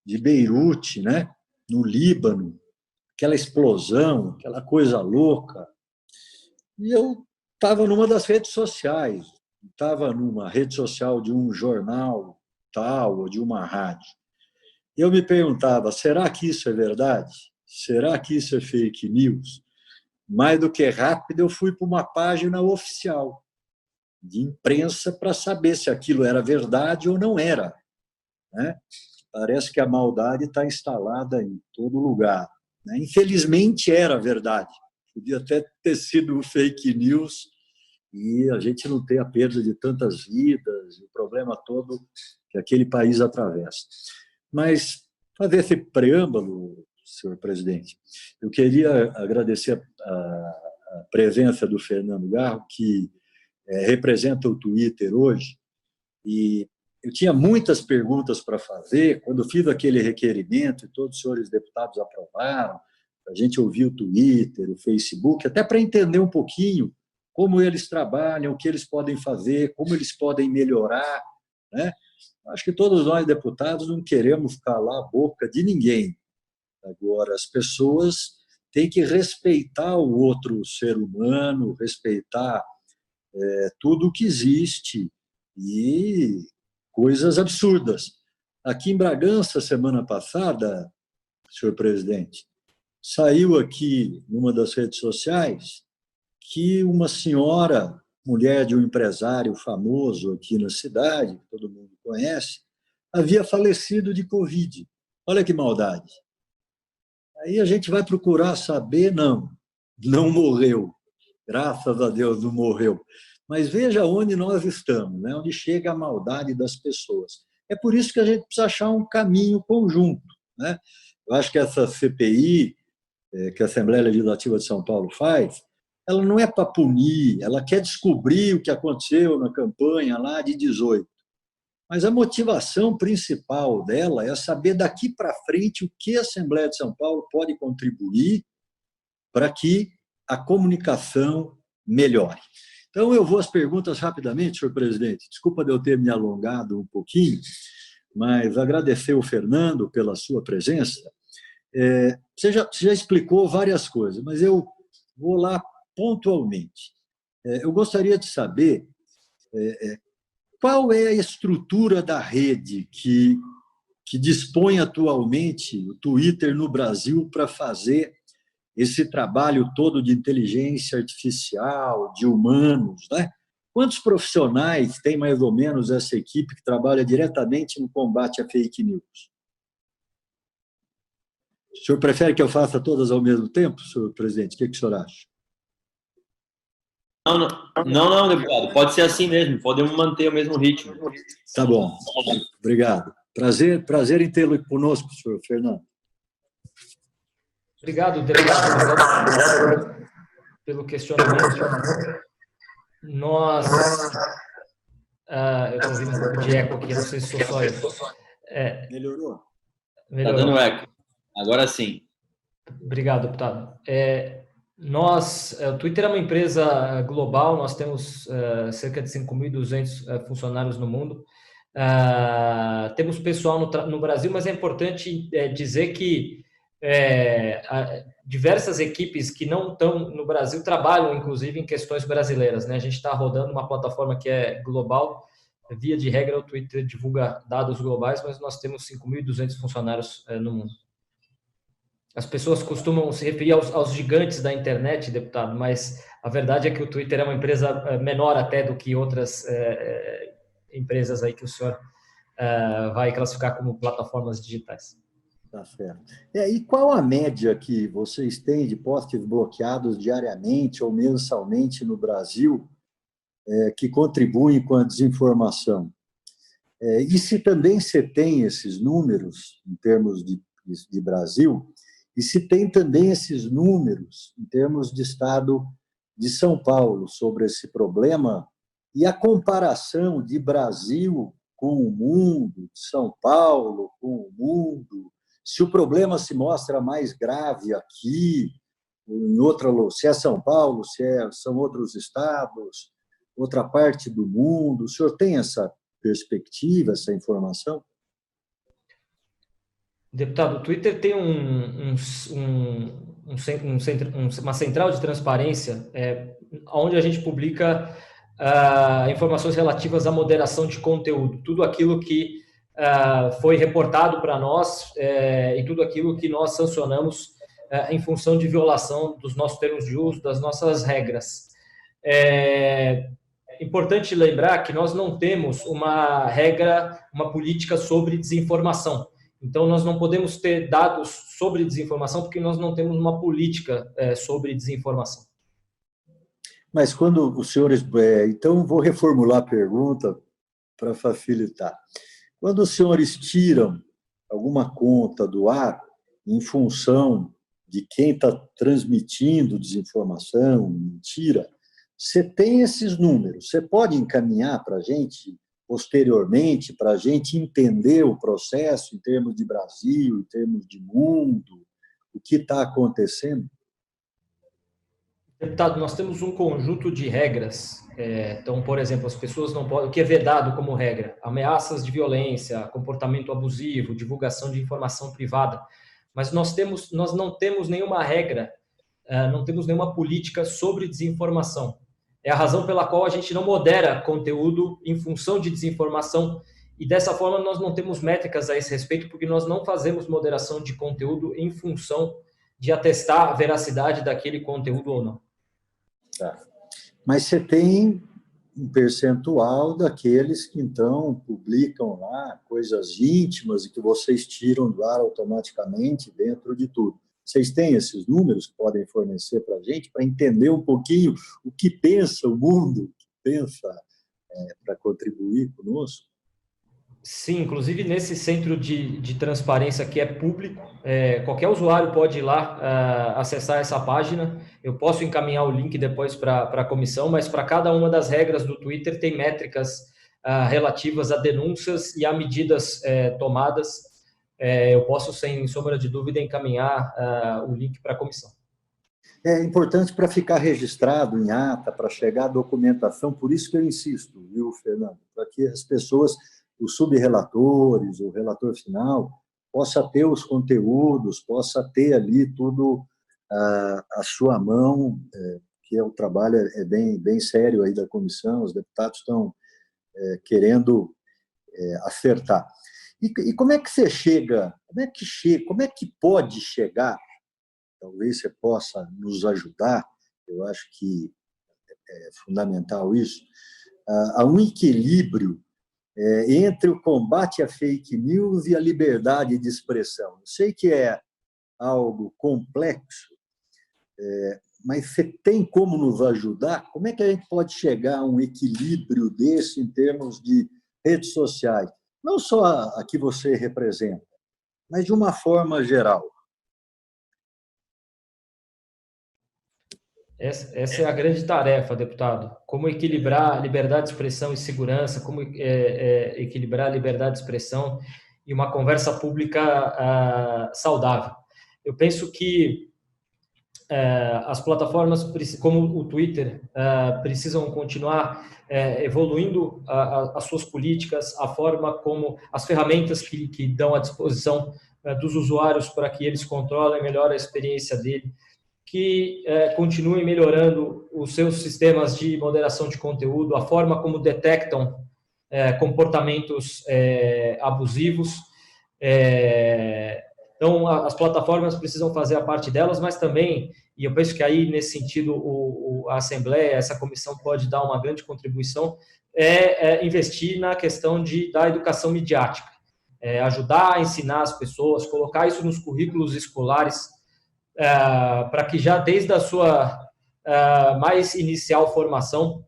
J: de Beirute, né? No Líbano, aquela explosão, aquela coisa louca. E eu estava numa das redes sociais, estava numa rede social de um jornal tal, ou de uma rádio. Eu me perguntava, será que isso é verdade? Será que isso é fake news? Mais do que rápido, eu fui para uma página oficial de imprensa para saber se aquilo era verdade ou não era, né? Parece que a maldade está instalada em todo lugar, né? Infelizmente, era verdade. Podia até ter sido fake news e a gente não ter a perda de tantas vidas, o problema todo que aquele país atravessa. Mas, fazer esse preâmbulo, senhor presidente, eu queria agradecer a presença do Fernando Galo, que representa o Twitter hoje, e eu tinha muitas perguntas para fazer. Quando fiz aquele requerimento, e todos os senhores deputados aprovaram, a gente ouviu o Twitter, o Facebook, até para entender um pouquinho como eles trabalham, o que eles podem fazer, como eles podem melhorar, né? Acho que todos nós, deputados, não queremos calar a boca de ninguém. Agora, as pessoas têm que respeitar o outro ser humano, respeitar tudo o que existe, e coisas absurdas. Aqui em Bragança, semana passada, senhor presidente, saiu aqui numa das redes sociais que uma senhora, mulher de um empresário famoso aqui na cidade, que todo mundo conhece, havia falecido de Covid. Olha que maldade. Aí a gente vai procurar saber, não morreu. Graças a Deus não morreu. Mas veja onde nós estamos, né? Onde chega a maldade das pessoas. É por isso que a gente precisa achar um caminho conjunto, né? Eu acho que essa CPI, que a Assembleia Legislativa de São Paulo faz, ela não é para punir, ela quer descobrir o que aconteceu na campanha lá de 18. Mas a motivação principal dela é saber daqui para frente o que a Assembleia de São Paulo pode contribuir para que a comunicação melhore. Então, eu vou às perguntas rapidamente, senhor presidente. Desculpa de eu ter me alongado um pouquinho, mas agradecer ao Fernando pela sua presença. Você já explicou várias coisas, mas eu vou lá pontualmente. Eu gostaria de saber qual é a estrutura da rede que dispõe atualmente o Twitter no Brasil para fazer esse trabalho todo de inteligência artificial, de humanos, né? Quantos profissionais tem mais ou menos essa equipe que trabalha diretamente no combate à fake news? O senhor prefere que eu faça todas ao mesmo tempo, senhor presidente? O que o senhor acha?
B: Não, deputado. Pode ser assim mesmo. Podemos manter o mesmo ritmo.
J: Tá bom. Obrigado. Prazer em tê-lo conosco, senhor Fernando.
C: Obrigado, deputado, pelo questionamento. Eu estou ouvindo um pouco de eco aqui, não sei se sou só eu.
J: Melhorou?
B: Está dando eco. Agora sim.
C: Obrigado, deputado. O Twitter é uma empresa global, nós temos cerca de 5.200 funcionários no mundo. Temos pessoal no Brasil, mas é importante dizer que diversas equipes que não estão no Brasil trabalham, inclusive, em questões brasileiras, né? A gente está rodando uma plataforma que é global. Via de regra, o Twitter divulga dados globais, mas nós temos 5.200 funcionários no mundo. As pessoas costumam se referir aos gigantes da internet, deputado, mas a verdade é que o Twitter é uma empresa menor até do que outras empresas aí que o senhor vai classificar como plataformas digitais.
J: Tá certo. E qual a média que vocês têm de posts bloqueados diariamente ou mensalmente no Brasil que contribuem com a desinformação? E se também você tem esses números em termos de Brasil, e se tem também esses números em termos de estado de São Paulo sobre esse problema e a comparação de Brasil com o mundo, de São Paulo com o mundo, se o problema se mostra mais grave aqui, em outra, se é São Paulo, são outros estados, outra parte do mundo. O senhor tem essa perspectiva, essa informação?
C: Deputado, o Twitter tem uma central de transparência onde a gente publica informações relativas à moderação de conteúdo, tudo aquilo que foi reportado para nós e tudo aquilo que nós sancionamos em função de violação dos nossos termos de uso, das nossas regras. É importante lembrar que nós não temos uma regra, uma política sobre desinformação. Então, nós não podemos ter dados sobre desinformação porque nós não temos uma política sobre desinformação.
J: Mas quando os senhores... Então, vou reformular a pergunta para facilitar. Quando os senhores tiram alguma conta do ar em função de quem está transmitindo desinformação, mentira, você tem esses números, você pode encaminhar para a gente posteriormente, para a gente entender o processo em termos de Brasil, em termos de mundo, o que está acontecendo?
C: Deputado, nós temos um conjunto de regras. Então, por exemplo, as pessoas não podem... O que é vedado como regra? Ameaças de violência, comportamento abusivo, divulgação de informação privada. Mas nós não temos nenhuma regra, não temos nenhuma política sobre desinformação. É a razão pela qual a gente não modera conteúdo em função de desinformação e, dessa forma, nós não temos métricas a esse respeito, porque nós não fazemos moderação de conteúdo em função de atestar a veracidade daquele conteúdo ou não.
J: Tá. Mas você tem um percentual daqueles que, então, publicam lá coisas íntimas e que vocês tiram do ar automaticamente dentro de tudo. Vocês têm esses números que podem fornecer para a gente, para entender um pouquinho o que pensa o mundo, o que pensa para contribuir conosco?
C: Sim, inclusive nesse centro de transparência que é público, qualquer usuário pode ir lá acessar essa página. Eu posso encaminhar o link depois para a comissão, mas para cada uma das regras do Twitter tem métricas relativas a denúncias e a medidas tomadas. Eu posso, sem sombra de dúvida, encaminhar o link para a comissão.
J: É importante para ficar registrado em ata, para chegar a documentação, por isso que eu insisto, viu, Fernando? Para que as pessoas, os subrelatores, o relator final, possa ter os conteúdos, possa ter ali tudo à sua mão, que o trabalho é bem sério aí da comissão, os deputados estão querendo acertar. E como é que você chega, como é que pode chegar, talvez você possa nos ajudar, eu acho que é fundamental isso, a um equilíbrio entre o combate à fake news e a liberdade de expressão. Eu sei que é algo complexo, mas você tem como nos ajudar? Como é que a gente pode chegar a um equilíbrio desse em termos de redes sociais? Não só a que você representa, mas de uma forma geral.
C: Essa é a grande tarefa, deputado. Como equilibrar liberdade de expressão e segurança, como equilibrar liberdade de expressão e uma conversa pública saudável. Eu penso que as plataformas, como o Twitter, precisam continuar evoluindo as suas políticas, a forma como as ferramentas que dão à disposição dos usuários para que eles controlem melhor a experiência dele, que continuem melhorando os seus sistemas de moderação de conteúdo, a forma como detectam comportamentos abusivos, Então, as plataformas precisam fazer a parte delas, mas também, e eu penso que aí, nesse sentido, a Assembleia, essa comissão pode dar uma grande contribuição, investir na questão da educação midiática, ajudar a ensinar as pessoas, colocar isso nos currículos escolares, para que já desde a sua mais inicial formação,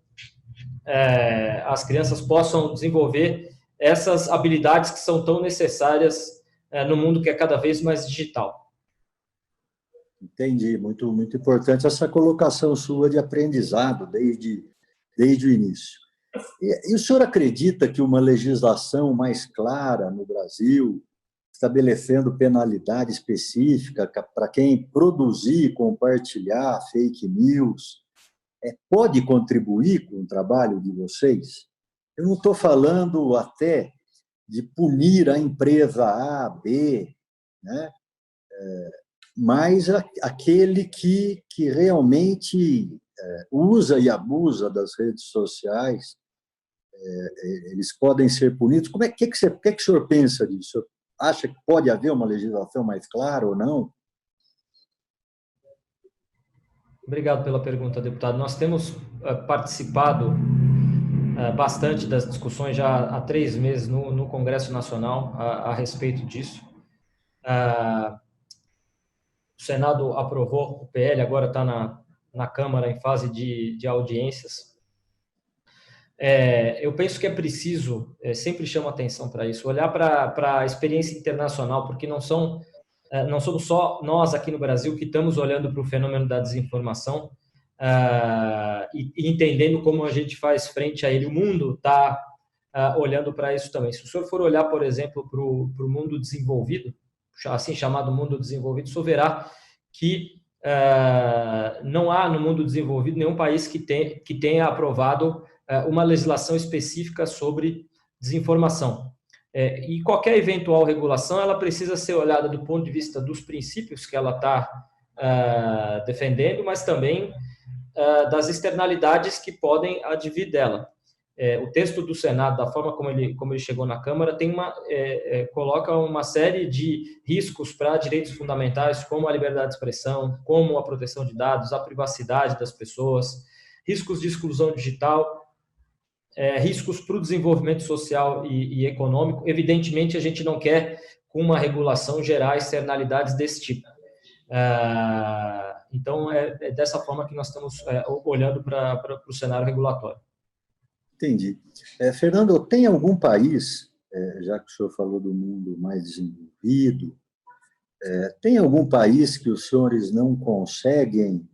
C: as crianças possam desenvolver essas habilidades que são tão necessárias no mundo que é cada vez mais digital.
J: Entendi, muito, muito importante essa colocação sua de aprendizado desde o início. E o senhor acredita que uma legislação mais clara no Brasil, estabelecendo penalidade específica para quem produzir e compartilhar fake news, pode contribuir com o trabalho de vocês? Eu não estou falando até de punir a empresa A, B, né? Mas aquele que realmente usa e abusa das redes sociais, eles podem ser punidos. O que o senhor pensa disso? O senhor acha que pode haver uma legislação mais clara ou não?
C: Obrigado pela pergunta, deputado. Nós temos participado bastante das discussões já há 3 meses no Congresso Nacional a respeito disso. O Senado aprovou, o PL agora está na Câmara em fase de audiências. Eu penso que é preciso, sempre chamo atenção para isso, olhar para a experiência internacional, porque não somos só nós aqui no Brasil que estamos olhando para o fenômeno da desinformação e entendendo como a gente faz frente a ele. O mundo está olhando para isso também. Se o senhor for olhar, por exemplo, para o mundo desenvolvido, assim chamado mundo desenvolvido, o senhor verá que não há no mundo desenvolvido nenhum país que tenha aprovado uma legislação específica sobre desinformação. E qualquer eventual regulação, ela precisa ser olhada do ponto de vista dos princípios que ela está defendendo, mas também das externalidades que podem advir dela. O texto do Senado, da forma como ele chegou na Câmara, coloca uma série de riscos para direitos fundamentais, como a liberdade de expressão, como a proteção de dados, a privacidade das pessoas, riscos de exclusão digital, riscos para o desenvolvimento social e econômico. Evidentemente, a gente não quer, com uma regulação, gerar externalidades desse tipo. Então, é dessa forma que nós estamos olhando para o cenário regulatório.
J: Entendi. Fernando, tem algum país, já que o senhor falou do mundo mais desenvolvido, tem algum país que os senhores não conseguem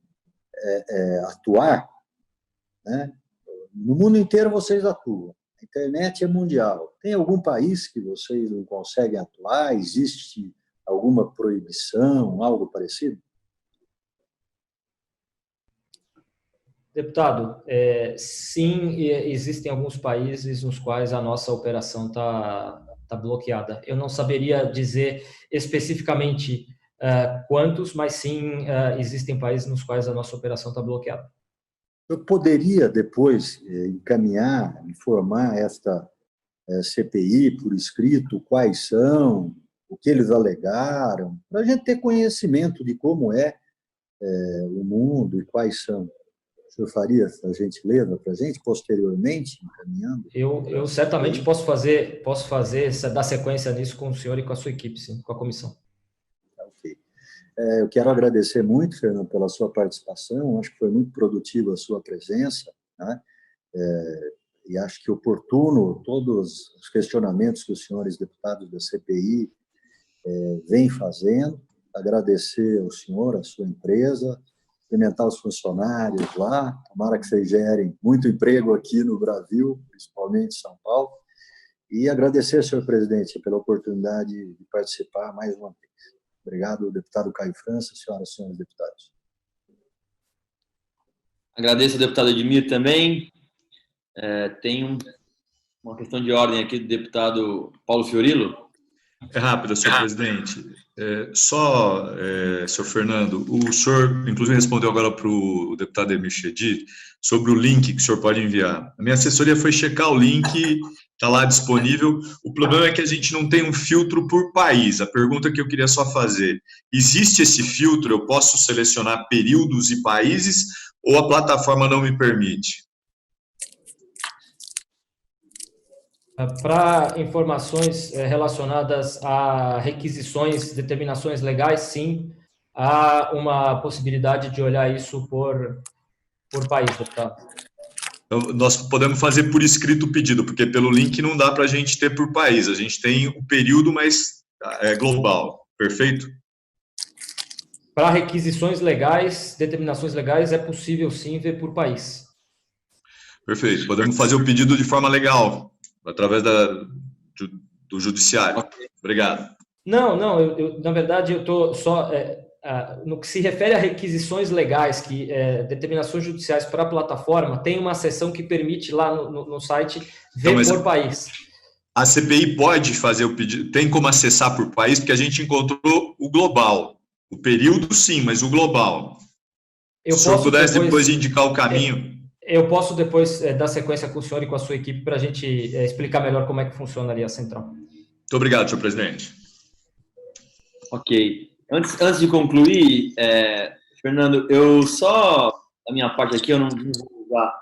J: atuar, né? No mundo inteiro vocês atuam, a internet é mundial. Tem algum país que vocês não conseguem atuar? Existe alguma proibição, algo parecido?
C: Deputado, sim, existem alguns países nos quais a nossa operação está bloqueada. Eu não saberia dizer especificamente quantos, mas sim, existem países nos quais a nossa operação está bloqueada.
J: Eu poderia depois encaminhar, informar esta CPI por escrito, quais são, o que eles alegaram, para a gente ter conhecimento de como é o mundo e quais são. O senhor faria essa gentileza para a gente, posteriormente, encaminhando?
C: Eu certamente posso fazer, dar sequência nisso com o senhor e com a sua equipe, sim, com a comissão.
J: Ok. Eu quero agradecer muito, Fernando, pela sua participação. Acho que foi muito produtiva a sua presença, né? E acho que oportuno todos os questionamentos que os senhores deputados da CPI vêm fazendo. Agradecer ao senhor, à sua empresa, cumprimentar os funcionários lá. Tomara que vocês gerem muito emprego aqui no Brasil, principalmente em São Paulo. E agradecer, senhor presidente, pela oportunidade de participar mais uma vez. Obrigado, deputado Caio França, senhoras e senhores deputados.
B: Agradeço ao deputado Edmir também. Tem uma questão de ordem aqui do deputado Paulo Fiorilo.
F: É rápido, senhor presidente. Senhor Fernando, o senhor, inclusive, respondeu agora para o deputado Emir Chedid sobre o link que o senhor pode enviar. A minha assessoria foi checar o link está lá disponível. O problema é que a gente não tem um filtro por país. A pergunta que eu queria só fazer, existe esse filtro? Eu posso selecionar períodos e países ou a plataforma não me permite?
C: Para informações relacionadas a requisições, determinações legais, sim, há uma possibilidade de olhar isso por país, deputado.
F: Então, nós podemos fazer por escrito o pedido, porque pelo link não dá para a gente ter por país. A gente tem o período, mas é global. Perfeito?
C: Para requisições legais, determinações legais, é possível sim ver por país.
F: Perfeito. Podemos fazer o pedido de forma legal, através do judiciário. Obrigado.
C: Não, eu na verdade, eu estou só... no que se refere a requisições legais, determinações judiciais para a plataforma, tem uma seção que permite lá no site ver por país.
F: A CPI pode fazer o pedido, tem como acessar por país, porque a gente encontrou o global. O período, sim, mas o global. Se o senhor pudesse depois indicar o caminho.
C: Eu posso depois dar sequência com o senhor e com a sua equipe para a gente explicar melhor como é que funciona ali a central.
F: Muito obrigado, senhor presidente.
B: Ok. Antes de concluir, Fernando, da minha parte aqui, eu não vou usar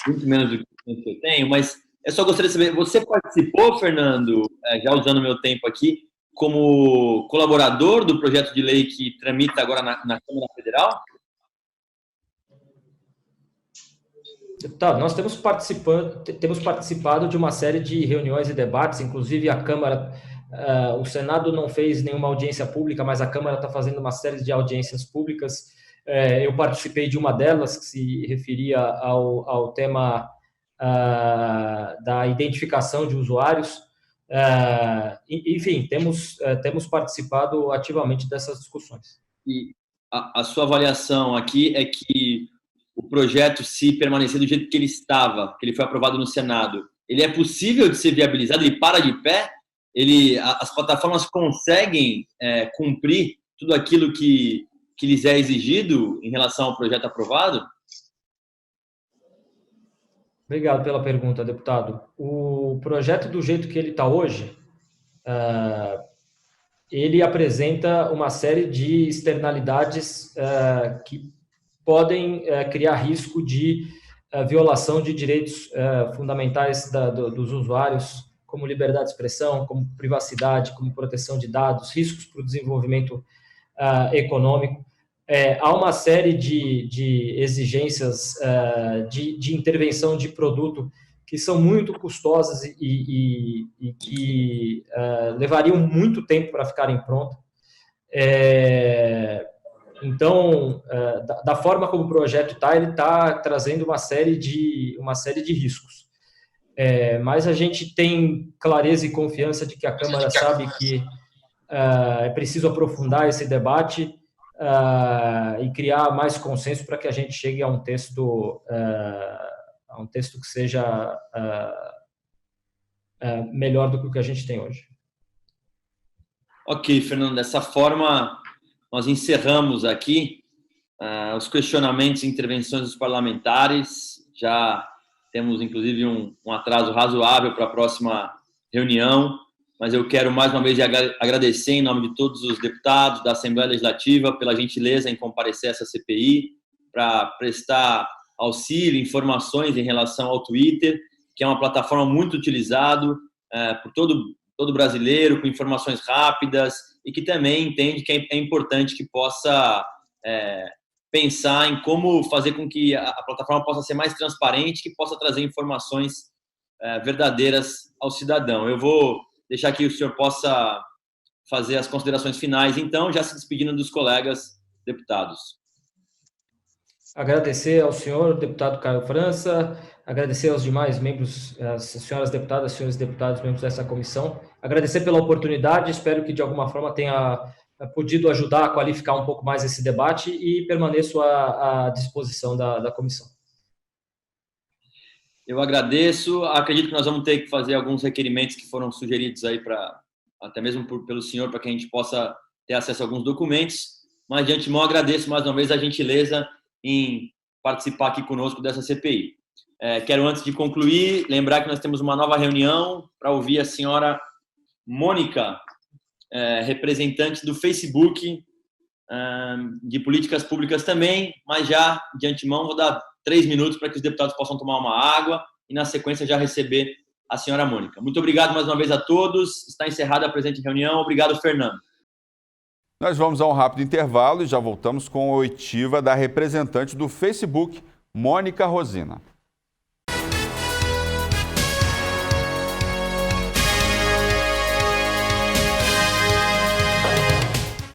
B: muito menos do que eu tenho, mas eu só gostaria de saber, você participou, Fernando, já usando o meu tempo aqui, como colaborador do projeto de lei que tramita agora na Câmara Federal?
C: Deputado, nós temos participado de uma série de reuniões e debates, inclusive a Câmara, o Senado não fez nenhuma audiência pública, mas a Câmara está fazendo uma série de audiências públicas. Eu participei de uma delas, que se referia ao tema da identificação de usuários. Enfim, temos participado ativamente dessas discussões.
B: E a sua avaliação aqui é que o projeto, se permanecer do jeito que ele estava, que ele foi aprovado no Senado, ele é possível de ser viabilizado? Ele para de pé? As plataformas conseguem cumprir tudo aquilo que lhes é exigido em relação ao projeto aprovado?
C: Obrigado pela pergunta, deputado. O projeto, do jeito que ele está hoje, ele apresenta uma série de externalidades que podem criar risco de violação de direitos fundamentais dos usuários, como liberdade de expressão, como privacidade, como proteção de dados, riscos para o desenvolvimento econômico. Há uma série de exigências de intervenção de produto que são muito custosas e que levariam muito tempo para ficarem prontas. Então, da forma como o projeto está, ele está trazendo uma série de riscos. Mas a gente tem clareza e confiança de que a Câmara sabe que é preciso aprofundar esse debate e criar mais consenso para que a gente chegue a um texto que seja melhor do que o que a gente tem hoje.
B: Ok, Fernando, dessa forma nós encerramos aqui os questionamentos e intervenções dos parlamentares. Já temos, inclusive, um atraso razoável para a próxima reunião, mas eu quero mais uma vez agradecer em nome de todos os deputados da Assembleia Legislativa pela gentileza em comparecer a essa CPI, para prestar auxílio, informações em relação ao Twitter, que é uma plataforma muito utilizada por todo brasileiro, com informações rápidas, e que também entende que é importante que possa pensar em como fazer com que a plataforma possa ser mais transparente, que possa trazer informações verdadeiras ao cidadão. Eu vou deixar que o senhor possa fazer as considerações finais, então, já se despedindo dos colegas deputados.
C: Agradecer ao senhor, deputado Caio França, agradecer aos demais membros, as senhoras deputadas, senhores deputados, membros dessa comissão, agradecer pela oportunidade, espero que de alguma forma tenha podido ajudar a qualificar um pouco mais esse debate e permaneço à disposição da comissão.
B: Eu agradeço, acredito que nós vamos ter que fazer alguns requerimentos que foram sugeridos aí, até mesmo pelo senhor, para que a gente possa ter acesso a alguns documentos, mas de antemão agradeço mais uma vez a gentileza em participar aqui conosco dessa CPI. Quero, antes de concluir, lembrar que nós temos uma nova reunião para ouvir a senhora Mônica, representante do Facebook, de políticas públicas também, mas já de antemão vou dar 3 minutos para que os deputados possam tomar uma água e, na sequência, já receber a senhora Mônica. Muito obrigado mais uma vez a todos. Está encerrada a presente reunião. Obrigado, Fernando.
A: Nós vamos a um rápido intervalo e já voltamos com a oitiva da representante do Facebook, Mônica Rosina.